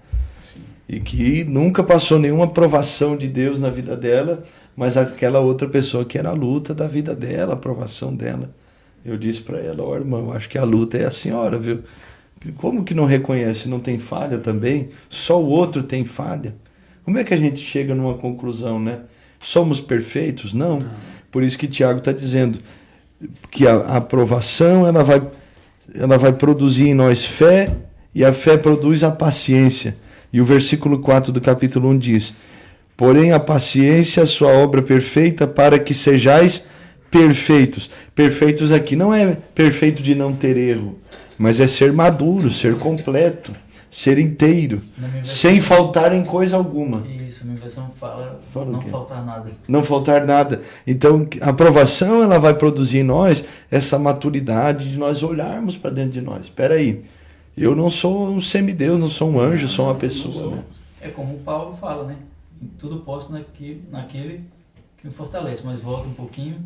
E que nunca passou nenhuma provação de Deus na vida dela, mas aquela outra pessoa que era a luta da vida dela, a provação dela. Eu disse para ela, irmã, eu acho que a luta é a senhora, viu? Como que não reconhece? Não tem falha também? Só o outro tem falha? Como é que a gente chega numa conclusão, né? Somos perfeitos? Não. Por isso que Tiago está dizendo que a aprovação ela vai produzir em nós fé, e a fé produz a paciência. E o versículo 4 do capítulo 1 diz, porém a paciência, a sua obra perfeita, para que sejais perfeitos. Perfeitos aqui não é perfeito de não ter erro, mas é ser maduro, ser completo, ser inteiro, sem faltar em coisa alguma. Isso, a minha versão fala não faltar nada. Não faltar nada. Então, a aprovação ela vai produzir em nós essa maturidade de nós olharmos para dentro de nós. Espera aí. Eu não sou um semideus, não sou um anjo, sou uma pessoa. Né? É como o Paulo fala, né? Tudo posso naquele que me fortalece, mas volta um pouquinho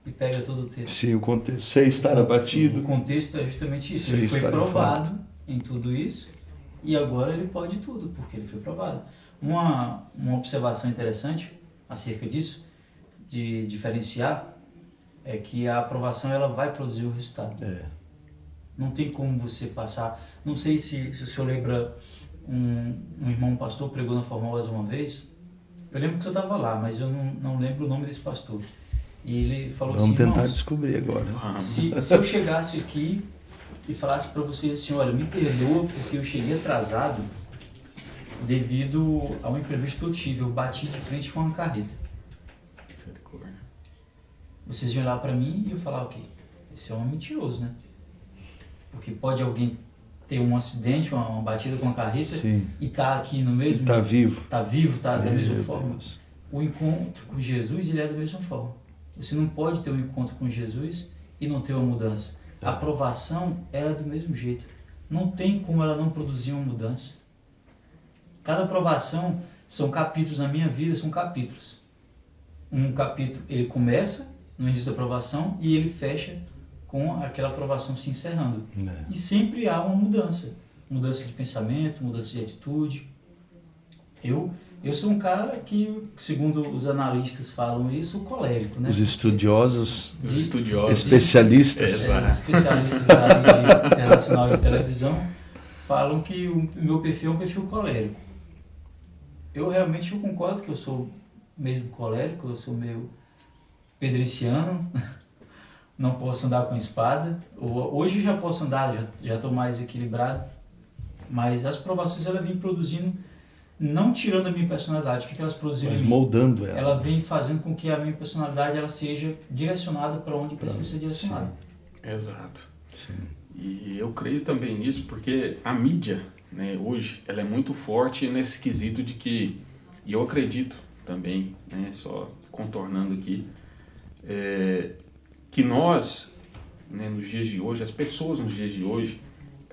e pega todo o texto. Sim, o contexto. Sem estar abatido. Sim, o contexto é justamente isso. Sem Ele foi estar provado em tudo isso e agora ele pode tudo, porque ele foi provado. Uma observação interessante acerca disso, de diferenciar, é que a aprovação ela vai produzir o resultado. Não tem como você passar... Não sei se o senhor lembra, um irmão pastor pregou na Formosa uma vez. Eu lembro que eu estava lá, mas eu não lembro o nome desse pastor. E ele falou Vamos assim... tentar descobrir agora. Se eu chegasse aqui e falasse para vocês assim, olha, me perdoa porque eu cheguei atrasado devido a um imprevisto que eu tive. Eu bati de frente com uma carreta. Vocês iam olhar para mim e eu falar, ok, esse é um mentiroso, né? Porque pode alguém ter um acidente, uma batida com uma carreta, Sim. E tá aqui no mesmo... Tá vivo. Tá vivo, tá da mesma Meu forma. Deus. O encontro com Jesus, ele é da mesma forma. Você não pode ter um encontro com Jesus e não ter uma mudança. A aprovação, ela é do mesmo jeito. Não tem como ela não produzir uma mudança. Cada aprovação são capítulos na minha vida, são capítulos. Um capítulo, ele começa no início da aprovação e ele fecha com aquela aprovação se encerrando. E sempre há uma mudança. Mudança de pensamento, mudança de atitude. Eu sou um cara que, segundo os analistas falam isso, colérico, né? Os estudiosos, especialistas. Especialistas da área internacional de televisão falam que o meu perfil é um perfil colérico. Eu realmente concordo que eu sou mesmo colérico, eu sou meio pedriciano, não posso andar com espada. Hoje já posso andar, já estou mais equilibrado, mas as provações ela vem produzindo, não tirando a minha personalidade, o que elas produziram mas em mim? moldando ela. Ela vem fazendo com que a minha personalidade ela seja direcionada para onde precisa ser direcionada. Exato. Sim. E eu creio também nisso, porque a mídia, né, hoje, ela é muito forte nesse quesito de que, e eu acredito também, né, só contornando aqui, que nós, né, nos dias de hoje, as pessoas nos dias de hoje,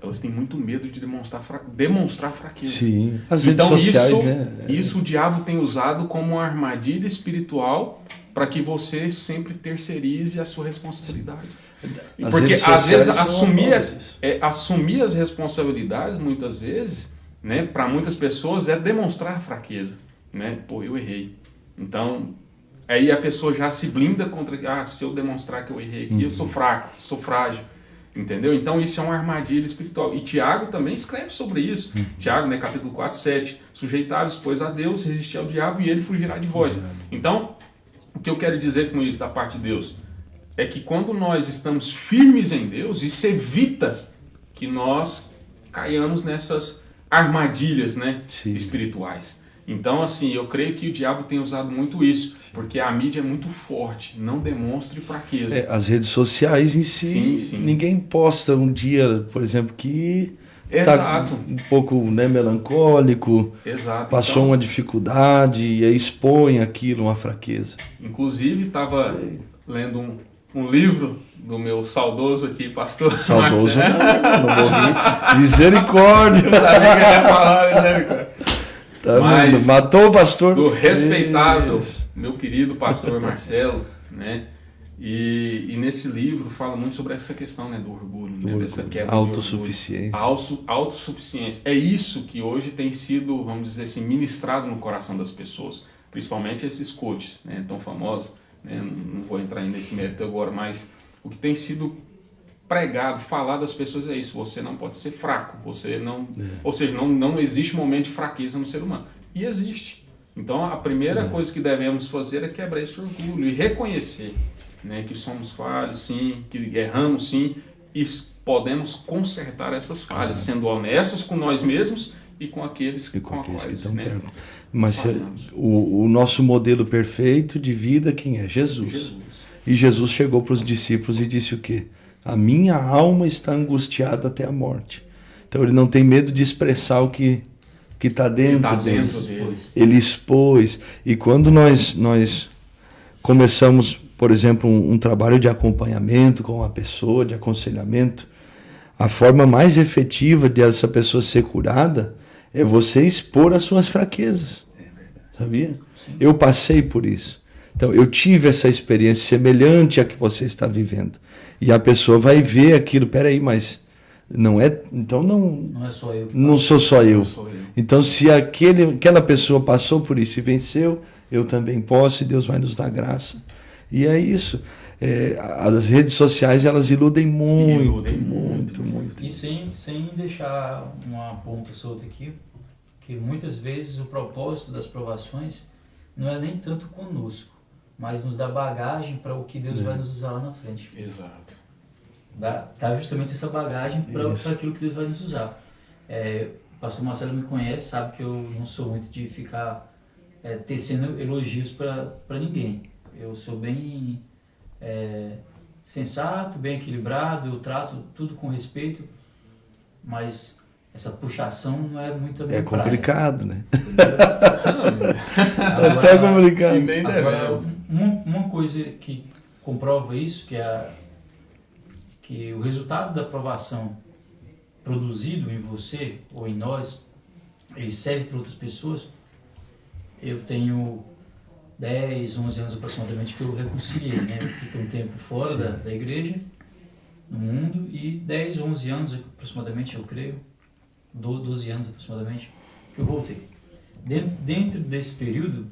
elas têm muito medo de demonstrar fraqueza. Sim, as redes sociais, né? Isso o diabo tem usado como uma armadilha espiritual para que você sempre terceirize a sua responsabilidade. Porque às vezes assumir as responsabilidades, muitas vezes, né, para muitas pessoas é demonstrar fraqueza, né? Pô, eu errei. Então, aí a pessoa já se blinda contra, se eu demonstrar que eu errei aqui, eu sou fraco, sou frágil. Entendeu? Então isso é uma armadilha espiritual. E Tiago também escreve sobre isso. Tiago, né, capítulo 4, 7. Sujeitai-vos, pois, a Deus, resistir ao diabo e ele fugirá de vós. Então, o que eu quero dizer com isso da parte de Deus é que quando nós estamos firmes em Deus, isso evita que nós caiamos nessas armadilhas, né, espirituais. Então, assim, eu creio que o diabo tem usado muito isso, porque a mídia é muito forte, não demonstre fraqueza. As redes sociais em si, Sim. Ninguém posta um dia, por exemplo, que Exato. Tá um pouco, né, melancólico, Exato. Passou uma dificuldade e aí expõe aquilo, uma fraqueza. Inclusive, estava lendo um livro do meu saudoso aqui, pastor Saudoso Marcelo. não morri. Misericórdia. Eu sabia que ele ia falar, misericórdia. Tá Mas vendo? Matou o pastor. Do respeitável, meu querido pastor Marcelo, né? E nesse livro fala muito sobre essa questão, né, do orgulho, né, dessa quebra autossuficiência. de orgulho. Autossuficiência. É isso que hoje tem sido, vamos dizer assim, ministrado no coração das pessoas, principalmente esses coaches, né, tão famosos, né, não vou entrar nesse mérito agora, mas o que tem sido pregado, falado às pessoas é isso: você não pode ser fraco, você não, ou seja, não existe momento de fraqueza no ser humano. E existe. Então a primeira coisa que devemos fazer é quebrar esse orgulho e reconhecer, né, que somos falhos, sim, que erramos, sim, e podemos consertar essas falhas, sendo honestos com nós mesmos e com aqueles que estão né, perto. Mas o nosso modelo perfeito de vida, quem é? Jesus. E Jesus chegou para os discípulos e disse o quê? A minha alma está angustiada até a morte. Então ele não tem medo de expressar o que está dentro dele. Ele expôs. E quando nós começamos, por exemplo, um trabalho de acompanhamento com uma pessoa, de aconselhamento, a forma mais efetiva de essa pessoa ser curada é você expor as suas fraquezas. Sabia? Sim. Eu passei por isso. Então, eu tive essa experiência semelhante à que você está vivendo. E a pessoa vai ver aquilo, peraí, mas não é, então Não é só eu. não sou só eu. Não sou eu. Então, se aquela pessoa passou por isso e venceu, eu também posso, e Deus vai nos dar graça. E é isso. As redes sociais, elas iludem muito. E sem deixar uma ponta solta aqui, que muitas vezes o propósito das provações não é nem tanto conosco, mas nos dá bagagem para o que Deus vai nos usar lá na frente. Exato. Dá justamente essa bagagem para aquilo que Deus vai nos usar. O pastor Marcelo me conhece, sabe que eu não sou muito de ficar tecendo elogios para ninguém. Eu sou bem sensato, bem equilibrado, eu trato tudo com respeito, mas essa puxação não é muito a minha praia. Complicado, né? Agora, até complicado. E nem agora, devemos. uma coisa que comprova isso, que o resultado da aprovação produzido em você ou em nós, ele serve para outras pessoas. Eu tenho 10, 11 anos aproximadamente que eu reconciliei, né? Eu fiquei um tempo fora da igreja, no mundo, e 10, 11 anos aproximadamente, eu creio, 12 anos aproximadamente, que eu voltei. Dentro desse período,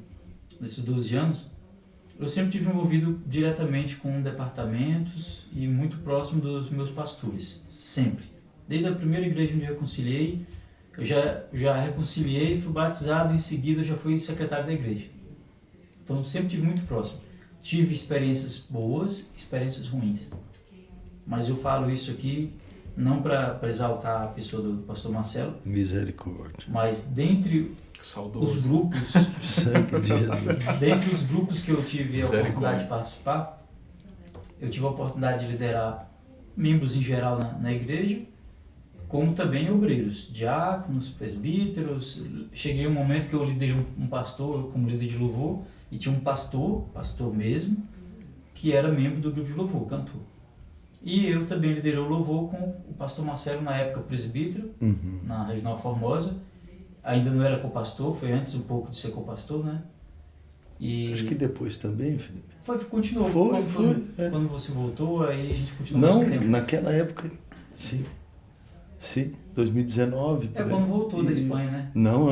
desses 12 anos, eu sempre tive envolvido diretamente com departamentos e muito próximo dos meus pastores, sempre. Desde a primeira igreja onde eu reconciliei, eu já reconciliei, fui batizado, em seguida eu já fui secretário da igreja. Então sempre tive muito próximo. Tive experiências boas, experiências ruins. Mas eu falo isso aqui não para exaltar a pessoa do pastor Marcelo. Misericórdia. Mas dentre os grupos, Sangue de Jesus. dentre os grupos que eu tive a oportunidade de participar, eu tive a oportunidade de liderar membros em geral na igreja, como também obreiros, diáconos, presbíteros. Cheguei um momento que eu liderei um pastor como líder de louvor, e tinha um pastor mesmo, que era membro do grupo de louvor, cantor. E eu também liderei o louvor com o pastor Marcelo, na época presbítero, na Regional Formosa. Ainda não era co-pastor, foi antes um pouco de ser co-pastor, né? E acho que depois também, Felipe. Continuou. Quando você voltou, aí a gente continuou. Não, naquela época, sim. Sim, 2019. Quando voltou da Espanha, né? Não,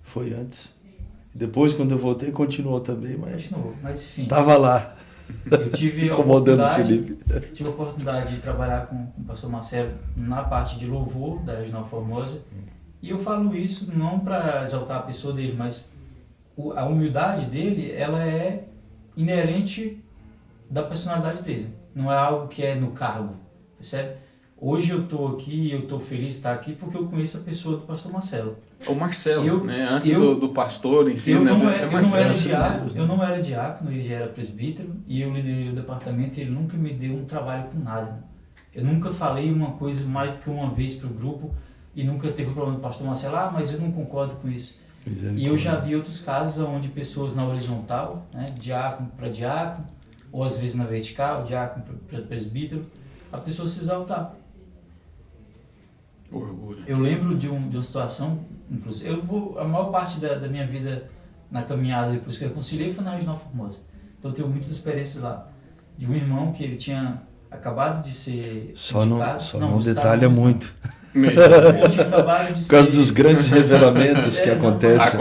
foi antes. Depois, quando eu voltei, continuou também, mas... Continuou, mas enfim. Tava lá. Eu tive incomodando o Felipe. Tive a oportunidade de trabalhar com o pastor Marcelo na parte de louvor da Regional Formosa. E eu falo isso não para exaltar a pessoa dele, mas a humildade dele, ela é inerente da personalidade dele. Não é algo que é no cargo, percebe? Hoje eu estou aqui, eu estou feliz de estar aqui porque eu conheço a pessoa do pastor Marcelo. O Marcelo, né? Antes do pastor em si, eu né? Não era diácono, ele já era presbítero, e eu liderei o departamento e ele nunca me deu um trabalho com nada. Eu nunca falei uma coisa mais do que uma vez para o grupo e nunca teve o problema do pastor Marcelo, mas eu não concordo com isso. E eu já vi outros casos onde pessoas na horizontal, né? Diácono para diácono, ou às vezes na vertical, diácono para presbítero, a pessoa se exaltar. Orgulho. Eu lembro de uma situação, inclusive, a maior parte da minha vida na caminhada depois que eu reconciliei foi na Regional Formosa. Então eu tenho muitas experiências lá. De um irmão que ele tinha acabado de ser indicado. Só não detalha muito. Por causa dos grandes revelamentos que acontecem.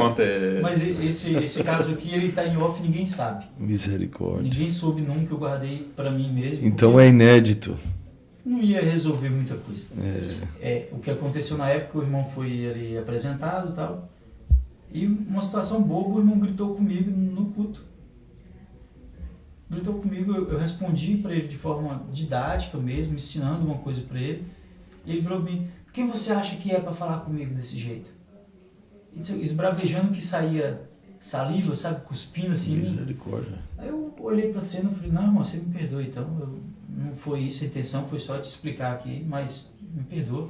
Mas esse caso aqui, ele está em off, ninguém sabe. Misericórdia. Ninguém soube nunca, eu guardei para mim mesmo. Então é inédito. Não ia resolver muita coisa. O que aconteceu na época, o irmão foi ali apresentado e tal, e uma situação boba, o irmão gritou comigo no culto. Gritou comigo, eu respondi para ele de forma didática mesmo, ensinando uma coisa para ele, e ele falou para mim: quem você acha que é para falar comigo desse jeito? Esbravejando que saía saliva, sabe, cuspindo assim. Misericórdia. Aí eu olhei para a cena e falei: não, irmão, você me perdoa então, não foi isso, a intenção foi só te explicar aqui, mas me perdoa.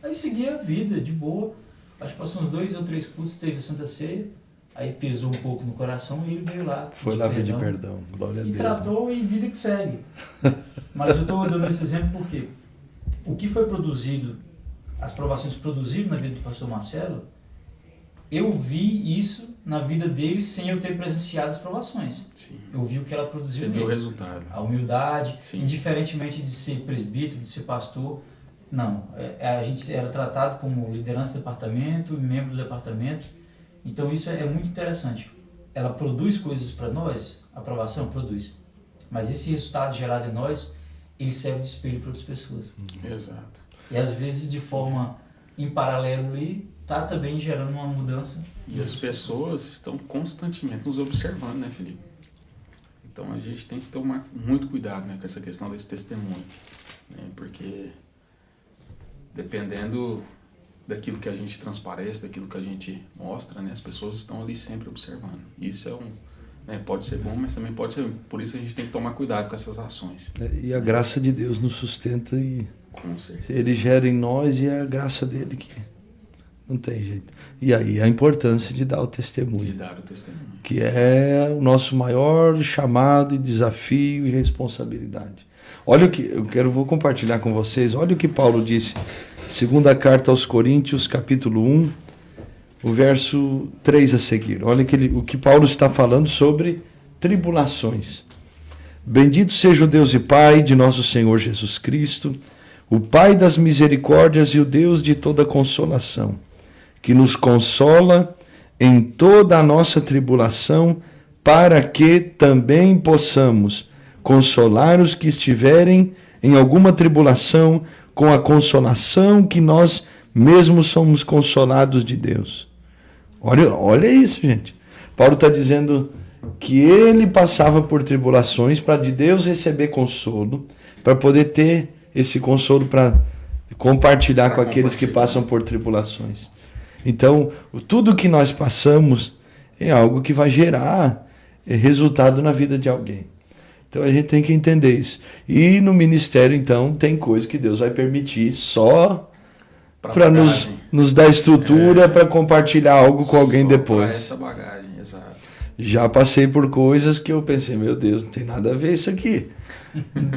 Aí segui a vida, de boa. Acho que passou uns 2 ou 3 cultos, teve a Santa Ceia, aí pesou um pouco no coração e ele veio lá. Foi lá pedir perdão, glória a Deus. E tratou, e vida que segue. Mas eu estou dando esse exemplo porque o que foi produzido, as provações produzidas na vida do pastor Marcelo, eu vi isso na vida deles sem eu ter presenciado as provações. Sim. Eu vi o que ela produziu Você viu o nele. resultado. A humildade, Sim. indiferentemente de ser presbítero, de ser pastor, não. A gente era tratado como liderança do departamento, membro do departamento. Então isso é muito interessante. Ela produz coisas para nós, a aprovação produz. Mas esse resultado gerado em nós, ele serve de espelho para outras pessoas. Exato. E às vezes de forma em paralelo ali, está também gerando uma mudança. E as pessoas estão constantemente nos observando, né, Felipe? Então a gente tem que tomar muito cuidado, né, com essa questão desse testemunho, né, porque dependendo daquilo que a gente transparece, daquilo que a gente mostra, né, as pessoas estão ali sempre observando. Isso né, pode ser bom, mas também pode ser. Por isso a gente tem que tomar cuidado com essas ações. E a graça de Deus nos sustenta e Com certeza. Ele gera em nós e é a graça dele que não tem jeito. E aí a importância de dar o De testemunho, dar o testemunho. que é o nosso maior chamado e desafio e responsabilidade. Olha o que vou compartilhar com vocês. Olha o que Paulo disse, segunda carta aos Coríntios, capítulo 1, o verso 3 a seguir. Olha o que Paulo está falando sobre tribulações. Bendito seja o Deus e Pai de nosso Senhor Jesus Cristo, o Pai das misericórdias e o Deus de toda consolação, que nos consola em toda a nossa tribulação, para que também possamos consolar os que estiverem em alguma tribulação com a consolação que nós mesmos somos consolados de Deus. Olha isso, gente. Paulo está dizendo que ele passava por tribulações para de Deus receber consolo, para poder ter esse consolo para compartilhar com aqueles que passam por tribulações. Então, tudo que nós passamos é algo que vai gerar resultado na vida de alguém. Então a gente tem que entender isso. E no ministério, então, tem coisa que Deus vai permitir só para nos dar estrutura para compartilhar algo com alguém depois. Para essa bagagem, exato. Já passei por coisas que eu pensei, meu Deus, não tem nada a ver isso aqui.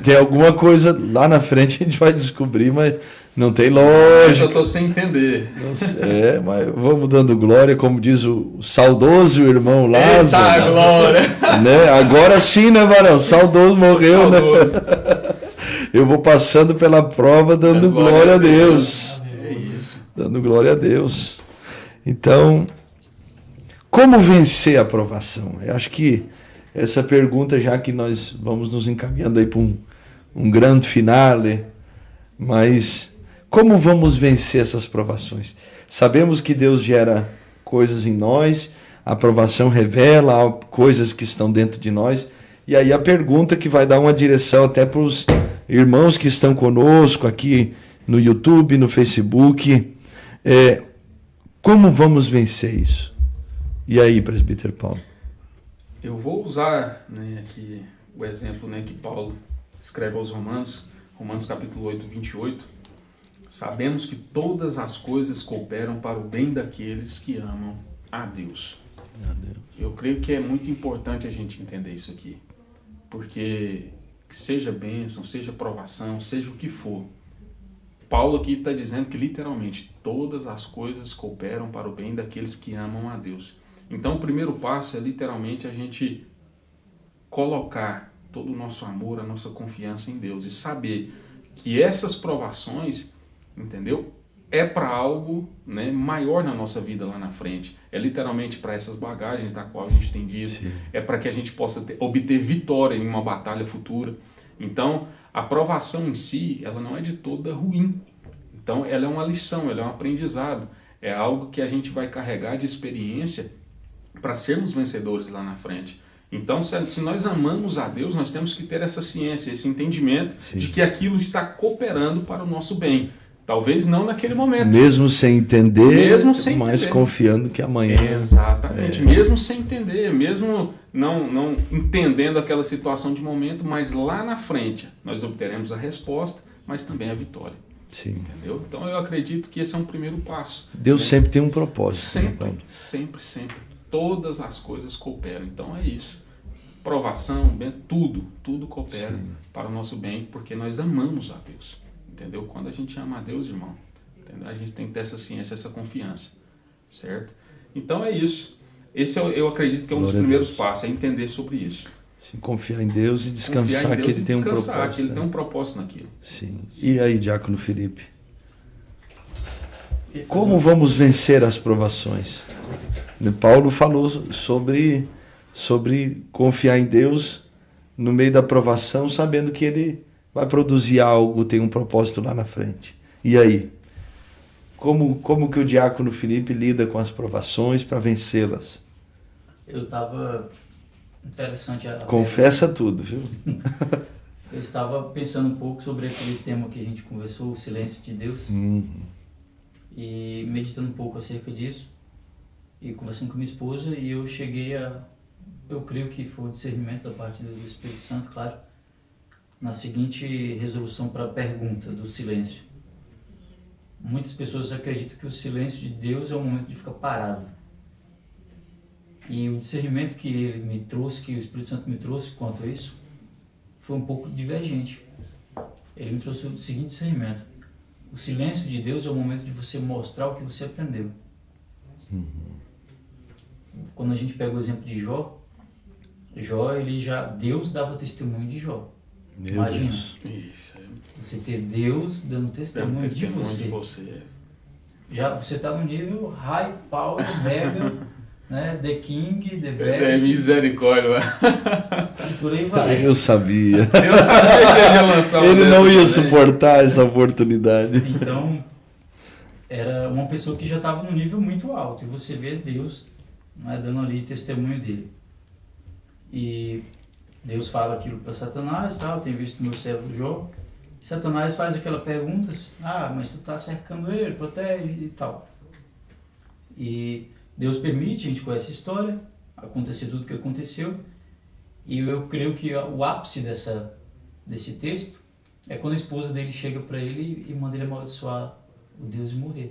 Tem alguma coisa lá na frente a gente vai descobrir, mas não tem lógica. Eu estou sem entender. Mas vamos dando glória, como diz o saudoso irmão Lázaro. Eita, glória! Né? Agora sim, né, varão? Saudoso morreu, saudoso. Né? Eu vou passando pela prova dando glória a Deus. É isso. Dando glória a Deus. Então, como vencer a provação? Eu acho que essa pergunta, já que nós vamos nos encaminhando aí para um grande finale, mas como vamos vencer essas provações? Sabemos que Deus gera coisas em nós, a provação revela coisas que estão dentro de nós, e aí a pergunta que vai dar uma direção até para os irmãos que estão conosco aqui no YouTube, no Facebook, como vamos vencer isso? E aí, presbítero Paulo? Eu vou usar, né, aqui o exemplo, né, que Paulo escreve aos Romanos, Romanos capítulo 8, 28. Sabemos que todas as coisas cooperam para o bem daqueles que amam a Deus. Eu creio que é muito importante a gente entender isso aqui. Porque seja bênção, seja provação, seja o que for, Paulo aqui está dizendo que literalmente todas as coisas cooperam para o bem daqueles que amam a Deus. Então o primeiro passo é literalmente a gente colocar todo o nosso amor, a nossa confiança em Deus e saber que essas provações, entendeu? É para algo, né, maior na nossa vida lá na frente. É literalmente para essas bagagens da qual a gente tem dito. Sim. É para que a gente possa obter vitória em uma batalha futura. Então, a provação em si, ela não é de toda ruim. Então, ela é uma lição, ela é um aprendizado. É algo que a gente vai carregar de experiência para sermos vencedores lá na frente. Então, se nós amamos a Deus, nós temos que ter essa ciência, esse entendimento Sim. de que aquilo está cooperando para o nosso bem. Talvez não naquele momento. Mesmo sem entender, mas confiando que amanhã... Exatamente, mesmo sem entender, mesmo não entendendo aquela situação de momento, mas lá na frente nós obteremos a resposta, mas também a vitória. Sim. Entendeu? Então eu acredito que esse é um primeiro passo. Deus sempre tem um propósito. Sempre. Todas as coisas cooperam. Então é isso. Provação, bem, tudo coopera Sim. para o nosso bem, porque nós amamos a Deus. Entendeu? Quando a gente ama a Deus, irmão, entendeu? A gente tem que ter essa ciência, essa confiança, certo? Então é isso. Esse eu acredito que é um dos Glória a primeiros Deus. passos, é entender sobre isso. Sim, confiar em Deus e descansar Confiar em que Deus Ele e tem um descansar, propósito. que Ele né? tem um propósito naquilo. Sim. E aí, Diácono Felipe? E fazer Como vamos vencer as provações? Paulo falou sobre confiar em Deus no meio da provação, sabendo que Ele vai produzir algo, tem um propósito lá na frente. E aí? Como que o Diácono Felipe lida com as provações para vencê-las? Eu estava interessante a Confessa tudo, viu? Eu estava pensando um pouco sobre aquele tema que a gente conversou, o silêncio de Deus, e meditando um pouco acerca disso, e conversando com minha esposa, e eu cheguei eu creio que foi o discernimento da parte do Espírito Santo, claro, na seguinte resolução para a pergunta do silêncio. Muitas pessoas acreditam que o silêncio de Deus é o momento de ficar parado. E o discernimento que ele me trouxe, que o Espírito Santo me trouxe quanto a isso, foi um pouco divergente. Ele me trouxe o seguinte discernimento: o silêncio de Deus é o momento de você mostrar o que você aprendeu. Quando a gente pega o exemplo de Jó, Deus dava testemunho de Jó. Meu Imagina. Deus. Isso. Você ter Deus dando testemunho, de você. Já você está no nível high power, mega, né? The King, the best. Misericórdia. E por aí vai. Eu sabia. Eu sabia que ele ia lançar Ele não ia também. suportar essa oportunidade. Então, era uma pessoa que já estava num nível muito alto. E você vê Deus, né, dando ali testemunho dele. E Deus fala aquilo para Satanás, tal, tem visto meu servo Jó. Satanás faz aquelas perguntas: mas tu está cercando ele, protege e tal. E Deus permite, a gente conhece a história, acontecer tudo o que aconteceu. E eu creio que o ápice desse texto é quando a esposa dele chega para ele e manda ele amaldiçoar o Deus e morrer.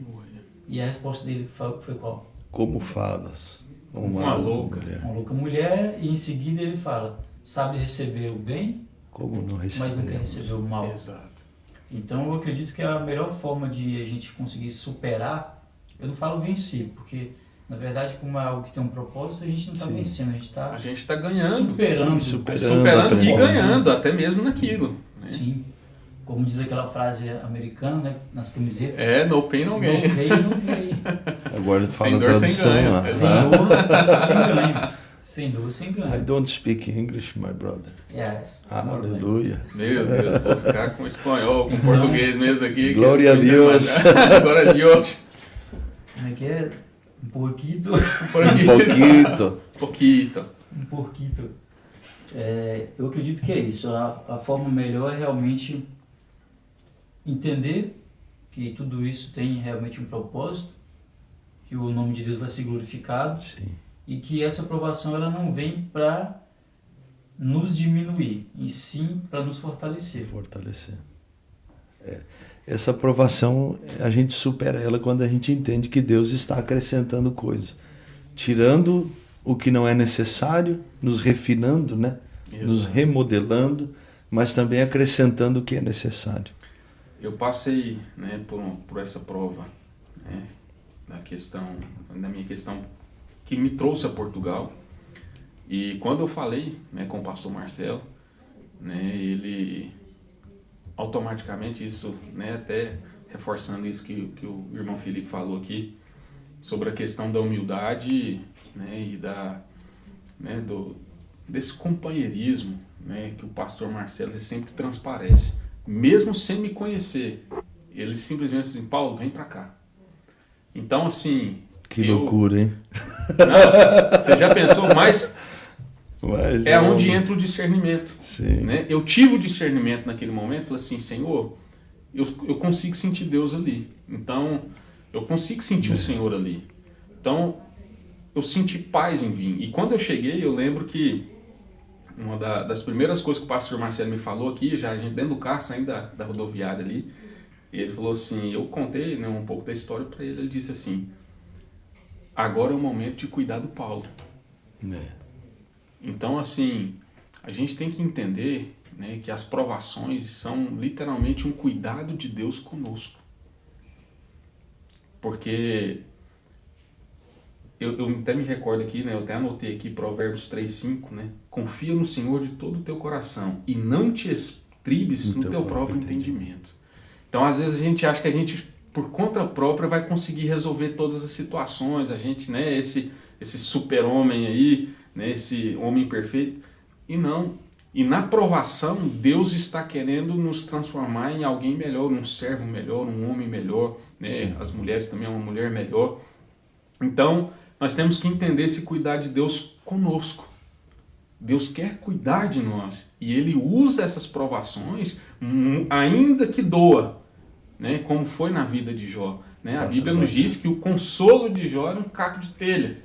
E a resposta dele foi qual? Como falas? Uma louca. Mulher. Uma louca mulher. E em seguida ele fala: sabe receber o bem, Como não mas não quer receber? receber o mal. Exato. Então eu acredito que a melhor forma de a gente conseguir superar, eu não falo vencer, porque na verdade, como é algo que tem um propósito, a gente não está Sim. vencendo, a gente está A gente está ganhando. superando. Superando E aprendendo. ganhando, até mesmo naquilo. Né? Sim. Como diz aquela frase americana, né, nas camisetas. No pain, no gain. No pain, no gain. Agora tu Sem fala a dor, sem tradução. ganho. ó. Sem dor, sem ganho. Sem dor, sem I ganho. don't speak English, my brother. Yes. Aleluia. Meu Deus, vou ficar com espanhol, com português mesmo aqui. Glória a Deus. Glória a Deus. Como é que é? Um porquito. Por aqui. Pouquito. Um porquito. Eu acredito que é isso. A forma melhor é realmente entender que tudo isso tem realmente um propósito, que o nome de Deus vai ser glorificado Sim. e que essa aprovação ela não vem para nos diminuir, e sim para nos fortalecer. Fortalecer. Essa aprovação, a gente supera ela quando a gente entende que Deus está acrescentando coisas. Tirando o que não é necessário, nos refinando, né? Nos remodelando, mas também acrescentando o que é necessário. Eu passei, né, por essa prova, né, da minha questão que me trouxe a Portugal. E quando eu falei, né, com o pastor Marcelo, né, ele automaticamente, isso, né, até reforçando isso que o irmão Felipe falou aqui, sobre a questão da humildade, né, e desse companheirismo, né, que o pastor Marcelo ele sempre transparece. Mesmo sem me conhecer, ele simplesmente assim: Paulo, vem pra cá. Então, assim... Que loucura, hein? Não, você já pensou? Mas Mas é onde entra o discernimento. Sim. Né? Eu tive o discernimento naquele momento, falei assim: Senhor, eu consigo sentir Deus ali. Então, eu consigo sentir o Senhor ali. Então, eu senti paz em vir. E quando eu cheguei, eu lembro que uma das primeiras coisas que o pastor Marcelo me falou aqui, já a gente dentro do carro, saindo da rodoviária ali, ele falou assim, eu contei, né, um pouco da história para ele, ele disse assim: agora é o momento de cuidar do Paulo. Então, assim, a gente tem que entender, né, que as provações são literalmente um cuidado de Deus conosco. Porque eu até me recordo aqui, né? Eu até anotei aqui Provérbios 3:5, né? Confia no Senhor de todo o teu coração e não te estribes no teu próprio entendimento. Então, às vezes, a gente acha que a gente, por conta própria, vai conseguir resolver todas as situações. A gente, né? Esse super-homem aí, né? Esse homem perfeito. E não. E na provação, Deus está querendo nos transformar em alguém melhor, um servo melhor, um homem melhor, né? As mulheres também, uma mulher melhor. Então, nós temos que entender esse cuidar de Deus conosco. Deus quer cuidar de nós. E Ele usa essas provações, ainda que doa, né? Como foi na vida de Jó. Né? A Bíblia nos diz que o consolo de Jó era um caco de telha,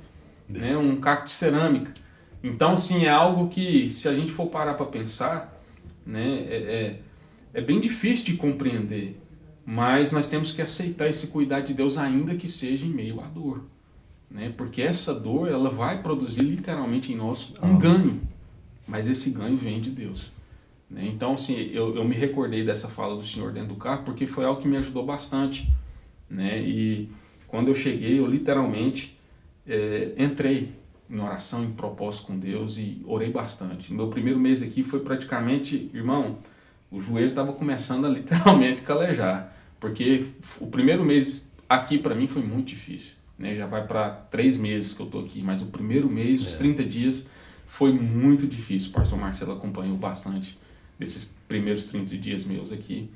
né? Um caco de cerâmica. Então, assim, é algo que, se a gente for parar para pensar, né? É bem difícil de compreender. Mas nós temos que aceitar esse cuidar de Deus, ainda que seja em meio à dor. Né? Porque essa dor, ela vai produzir literalmente em nós um ganho, mas esse ganho vem de Deus. Né? Então, assim, eu me recordei dessa fala do Senhor dentro do carro, porque foi algo que me ajudou bastante. Né? E quando eu cheguei, eu literalmente entrei em oração, em propósito com Deus e orei bastante. Meu primeiro mês aqui foi praticamente, irmão, o joelho estava começando a literalmente calejar, porque o primeiro mês aqui para mim foi muito difícil. Né, já vai para 3 meses que eu estou aqui, mas o primeiro mês, os 30 dias, foi muito difícil. O pastor Marcelo acompanhou bastante desses primeiros 30 dias meus aqui.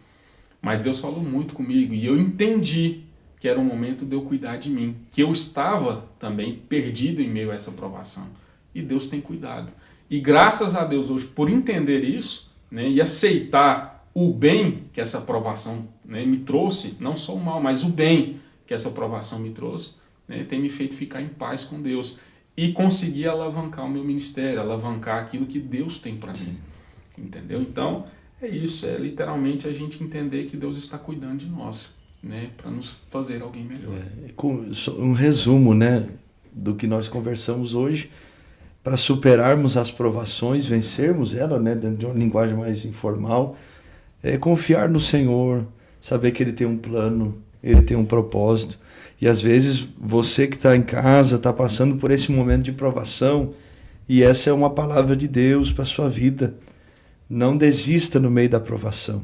Mas Deus falou muito comigo e eu entendi que era o momento de eu cuidar de mim, que eu estava também perdido em meio a essa provação. E Deus tem cuidado. E graças a Deus hoje, por entender isso, né, e aceitar o bem que essa provação, né, me trouxe, não só o mal, mas o bem que essa provação me trouxe, né, tem me feito ficar em paz com Deus e conseguir alavancar o meu ministério, alavancar aquilo que Deus tem para mim. Entendeu? Então, é isso, é literalmente a gente entender que Deus está cuidando de nós, né, para nos fazer alguém melhor. Um resumo, né, do que nós conversamos hoje, para superarmos as provações, vencermos ela, né, dentro de uma linguagem mais informal, é confiar no Senhor, saber que Ele tem um plano, Ele tem um propósito. E às vezes você que está em casa está passando por esse momento de provação e essa é uma palavra de Deus para a sua vida. Não desista no meio da provação.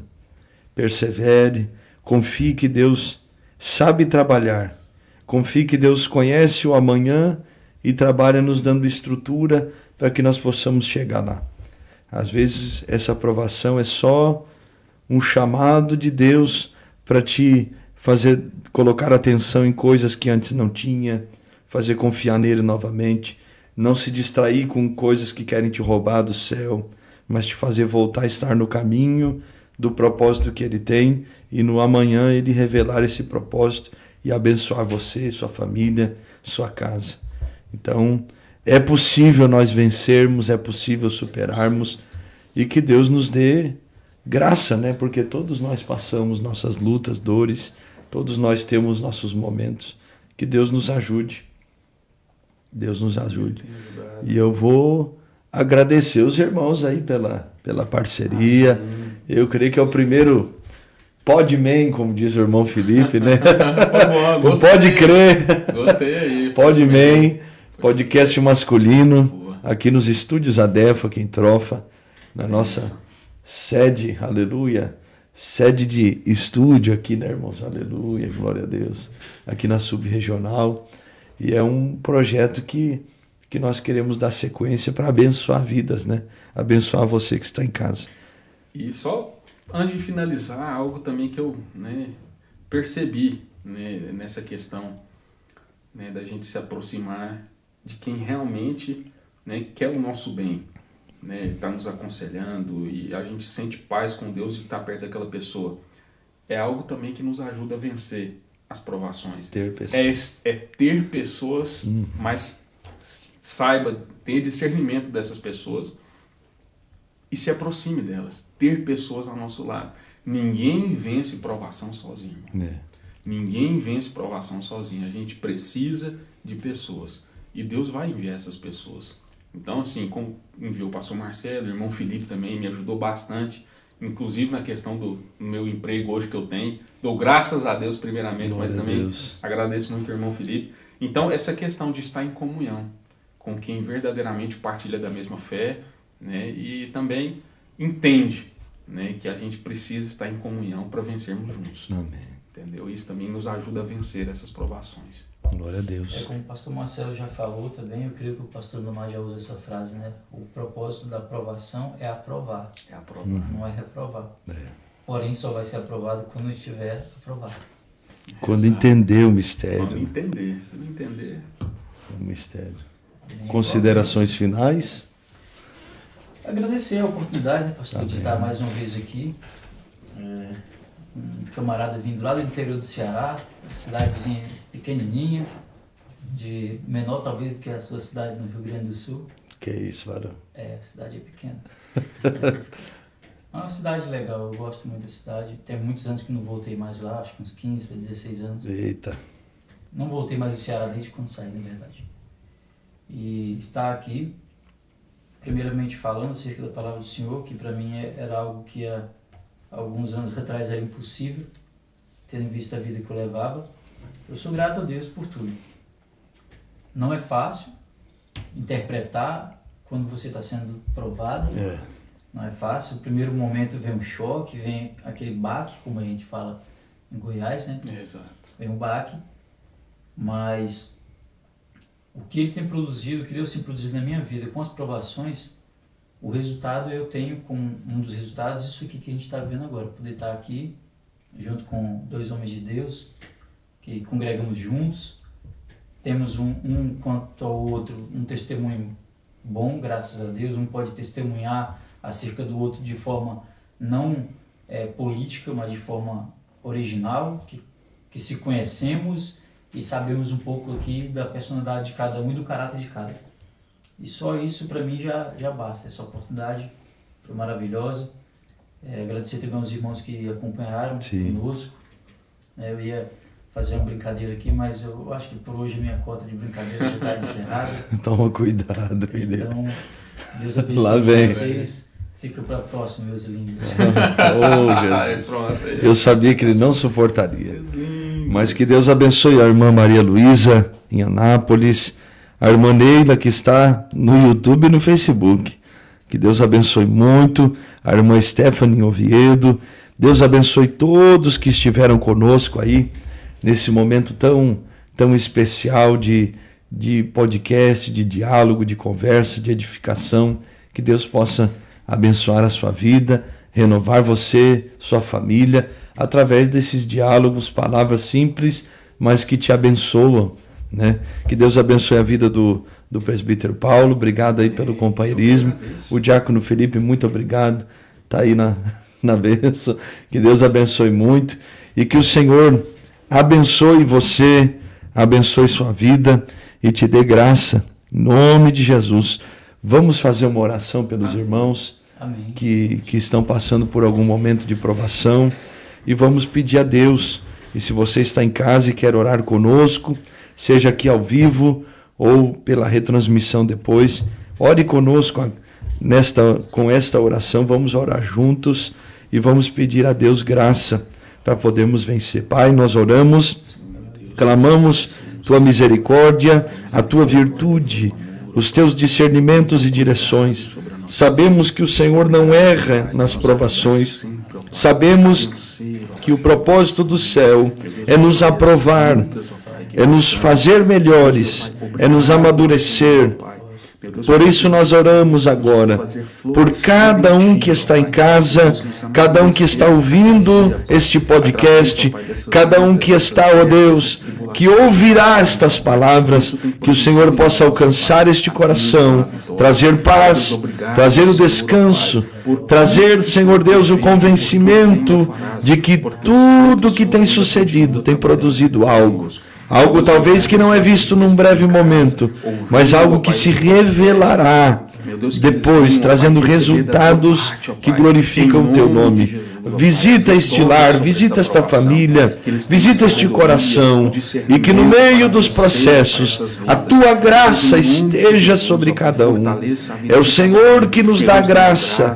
Persevere, confie que Deus sabe trabalhar. Confie que Deus conhece o amanhã e trabalha nos dando estrutura para que nós possamos chegar lá. Às vezes essa provação é só um chamado de Deus para te fazer colocar atenção em coisas que antes não tinha, fazer confiar nele novamente, não se distrair com coisas que querem te roubar do céu, mas te fazer voltar a estar no caminho do propósito que ele tem e no amanhã ele revelar esse propósito e abençoar você, sua família, sua casa. Então, é possível nós vencermos, é possível superarmos e que Deus nos dê graça, né? Porque todos nós passamos nossas lutas, dores, todos nós temos nossos momentos. Que Deus nos ajude. Deus nos ajude. E eu vou agradecer os irmãos aí pela parceria. Eu creio que é o primeiro Podman, como diz o irmão Felipe, né? Pode crer. Gostei aí. Podman, podcast masculino, aqui nos estúdios Adefa, aqui em Trofa, na nossa sede, aleluia, sede de estúdio aqui, né, irmãos? Aleluia, glória a Deus. Aqui na Subregional. E é um projeto que nós queremos dar sequência para abençoar vidas, né? Abençoar você que está em casa. E só antes de finalizar, algo também que eu, né, percebi, né, nessa questão, né, da gente se aproximar de quem realmente, né, quer o nosso bem, né, está nos aconselhando e a gente sente paz com Deus e está perto daquela pessoa. É algo também que nos ajuda a vencer as provações. Ter pessoas. É ter pessoas, mas saiba, tenha discernimento dessas pessoas e se aproxime delas. Ter pessoas ao nosso lado. Ninguém vence provação sozinho. Ninguém vence provação sozinho. A gente precisa de pessoas. E Deus vai enviar essas pessoas. Então, assim, como enviou o pastor Marcelo, o irmão Felipe também me ajudou bastante, inclusive na questão do meu emprego hoje que eu tenho. Dou graças a Deus primeiramente, mas também agradeço muito o irmão Felipe. Então, essa questão de estar em comunhão com quem verdadeiramente partilha da mesma fé, né? E também entende, né, que a gente precisa estar em comunhão para vencermos juntos. Amém. Entendeu? Isso também nos ajuda a vencer essas provações. Glória a Deus. Como o pastor Marcelo já falou também, eu creio que o pastor Domar já usa essa frase, né? O propósito da aprovação é aprovar. É aprovar. Não é reprovar. É. Porém, só vai ser aprovado quando estiver aprovado. Quando entender o mistério. Quando entender. Se não entender... O mistério. Considerações finais? Agradecer a oportunidade, né, pastor, de Amém. estar mais uma vez aqui. Um camarada vindo lá do interior do Ceará, uma cidadezinha pequenininha, de menor talvez do que a sua cidade no Rio Grande do Sul. Que isso, varão. A cidade é pequena. É uma cidade legal, eu gosto muito da cidade. Tem muitos anos que não voltei mais lá, acho que uns 15 para 16 anos. Eita. Não voltei mais do Ceará desde quando saí, na verdade. E estar aqui, primeiramente falando acerca da palavra do Senhor, que para mim era algo que há alguns anos atrás era impossível, tendo em vista a vida que eu levava. Eu sou grato a Deus por tudo. Não é fácil interpretar quando você está sendo provado. Não é fácil. No primeiro momento vem um choque, vem aquele baque, como a gente fala em Goiás, né? Exato. Vem um baque, mas o que ele tem produzido, o que Deus tem produzido na minha vida com as provações, o resultado eu tenho com um dos resultados, isso aqui que a gente está vendo agora, poder estar aqui junto com dois homens de Deus, que congregamos juntos, temos um quanto ao outro, um testemunho bom, graças a Deus, um pode testemunhar acerca do outro de forma não política, mas de forma original, que se conhecemos e sabemos um pouco aqui da personalidade de cada um e do caráter de cada. E só isso para mim já basta. Essa oportunidade foi maravilhosa. Agradecer também aos irmãos que acompanharam conosco. Eu ia fazer uma brincadeira aqui, mas eu acho que por hoje a minha cota de brincadeira já está encerrada. Toma cuidado, filho. Então, Deus abençoe Lá vem. vocês. Fica para a próxima, meus lindos. Oh, Jesus. Pronto. Eu sabia que ele não suportaria. Mas que Deus abençoe a irmã Maria Luísa, em Anápolis, a irmã Neila, que está no YouTube e no Facebook. Que Deus abençoe muito, a irmã Stephanie em Oviedo. Deus abençoe todos que estiveram conosco aí, nesse momento tão especial de podcast, de diálogo, de conversa, de edificação. Que Deus possa abençoar a sua vida, renovar você, sua família, através desses diálogos, palavras simples, mas que te abençoam, né? Que Deus abençoe a vida do presbítero Paulo, obrigado aí pelo companheirismo. O diácono Felipe, muito obrigado, está aí na bênção. Que Deus abençoe muito e que o Senhor abençoe você, abençoe sua vida e te dê graça, em nome de Jesus. Vamos fazer uma oração pelos irmãos que estão passando por algum momento de provação e vamos pedir a Deus. E se você está em casa e quer orar conosco, seja aqui ao vivo ou pela retransmissão depois, ore conosco com esta oração. Vamos orar juntos e vamos pedir a Deus graça para podermos vencer. Pai, nós oramos, clamamos tua misericórdia, a tua virtude, os teus discernimentos e direções. Sabemos que o Senhor não erra nas provações. Sabemos que o propósito do céu é nos aprovar, é nos fazer melhores, é nos amadurecer. Por isso nós oramos agora, por cada um que está em casa, cada um que está ouvindo este podcast, cada um que está, ó Deus, que ouvirá estas palavras, que o Senhor possa alcançar este coração, trazer paz, trazer o descanso, trazer, Senhor Deus, o convencimento de que tudo que tem sucedido tem produzido algo. Algo talvez que não é visto num breve momento, mas algo que se revelará depois, trazendo resultados que glorificam o teu nome. visita este lar, visita esta família, visita este coração, e que no meio dos processos a tua graça esteja sobre cada um. É o Senhor que nos dá graça.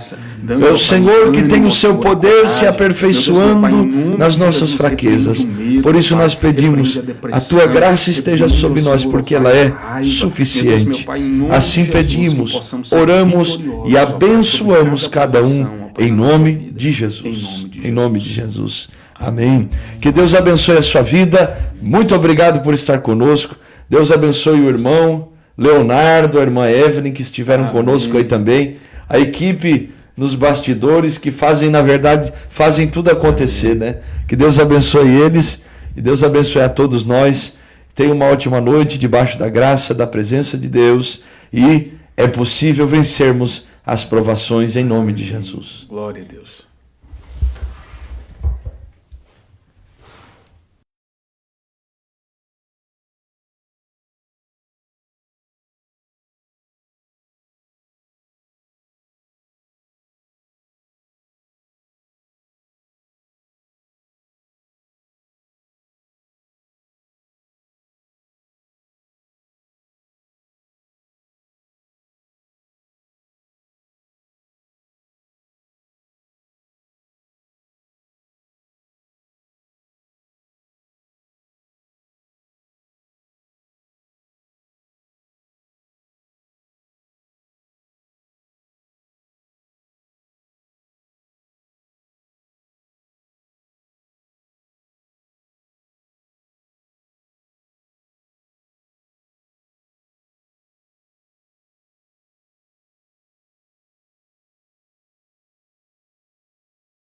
É o Senhor que tem o seu poder se aperfeiçoando nas nossas fraquezas. Por isso nós pedimos, a tua graça esteja sobre nós, porque ela é suficiente. Assim pedimos, oramos e abençoamos cada um em nome de Jesus. Em nome de Jesus. Amém. Que Deus abençoe a sua vida. Muito obrigado por estar conosco. Deus abençoe o irmão Leonardo, a irmã Evelyn, que estiveram conosco aí também. A equipe nos bastidores que fazem, na verdade, fazem tudo acontecer, né? Que Deus abençoe eles e Deus abençoe a todos nós. Tenha uma ótima noite debaixo da graça, da presença de Deus, e é possível vencermos as provações em nome de Jesus. Glória a Deus.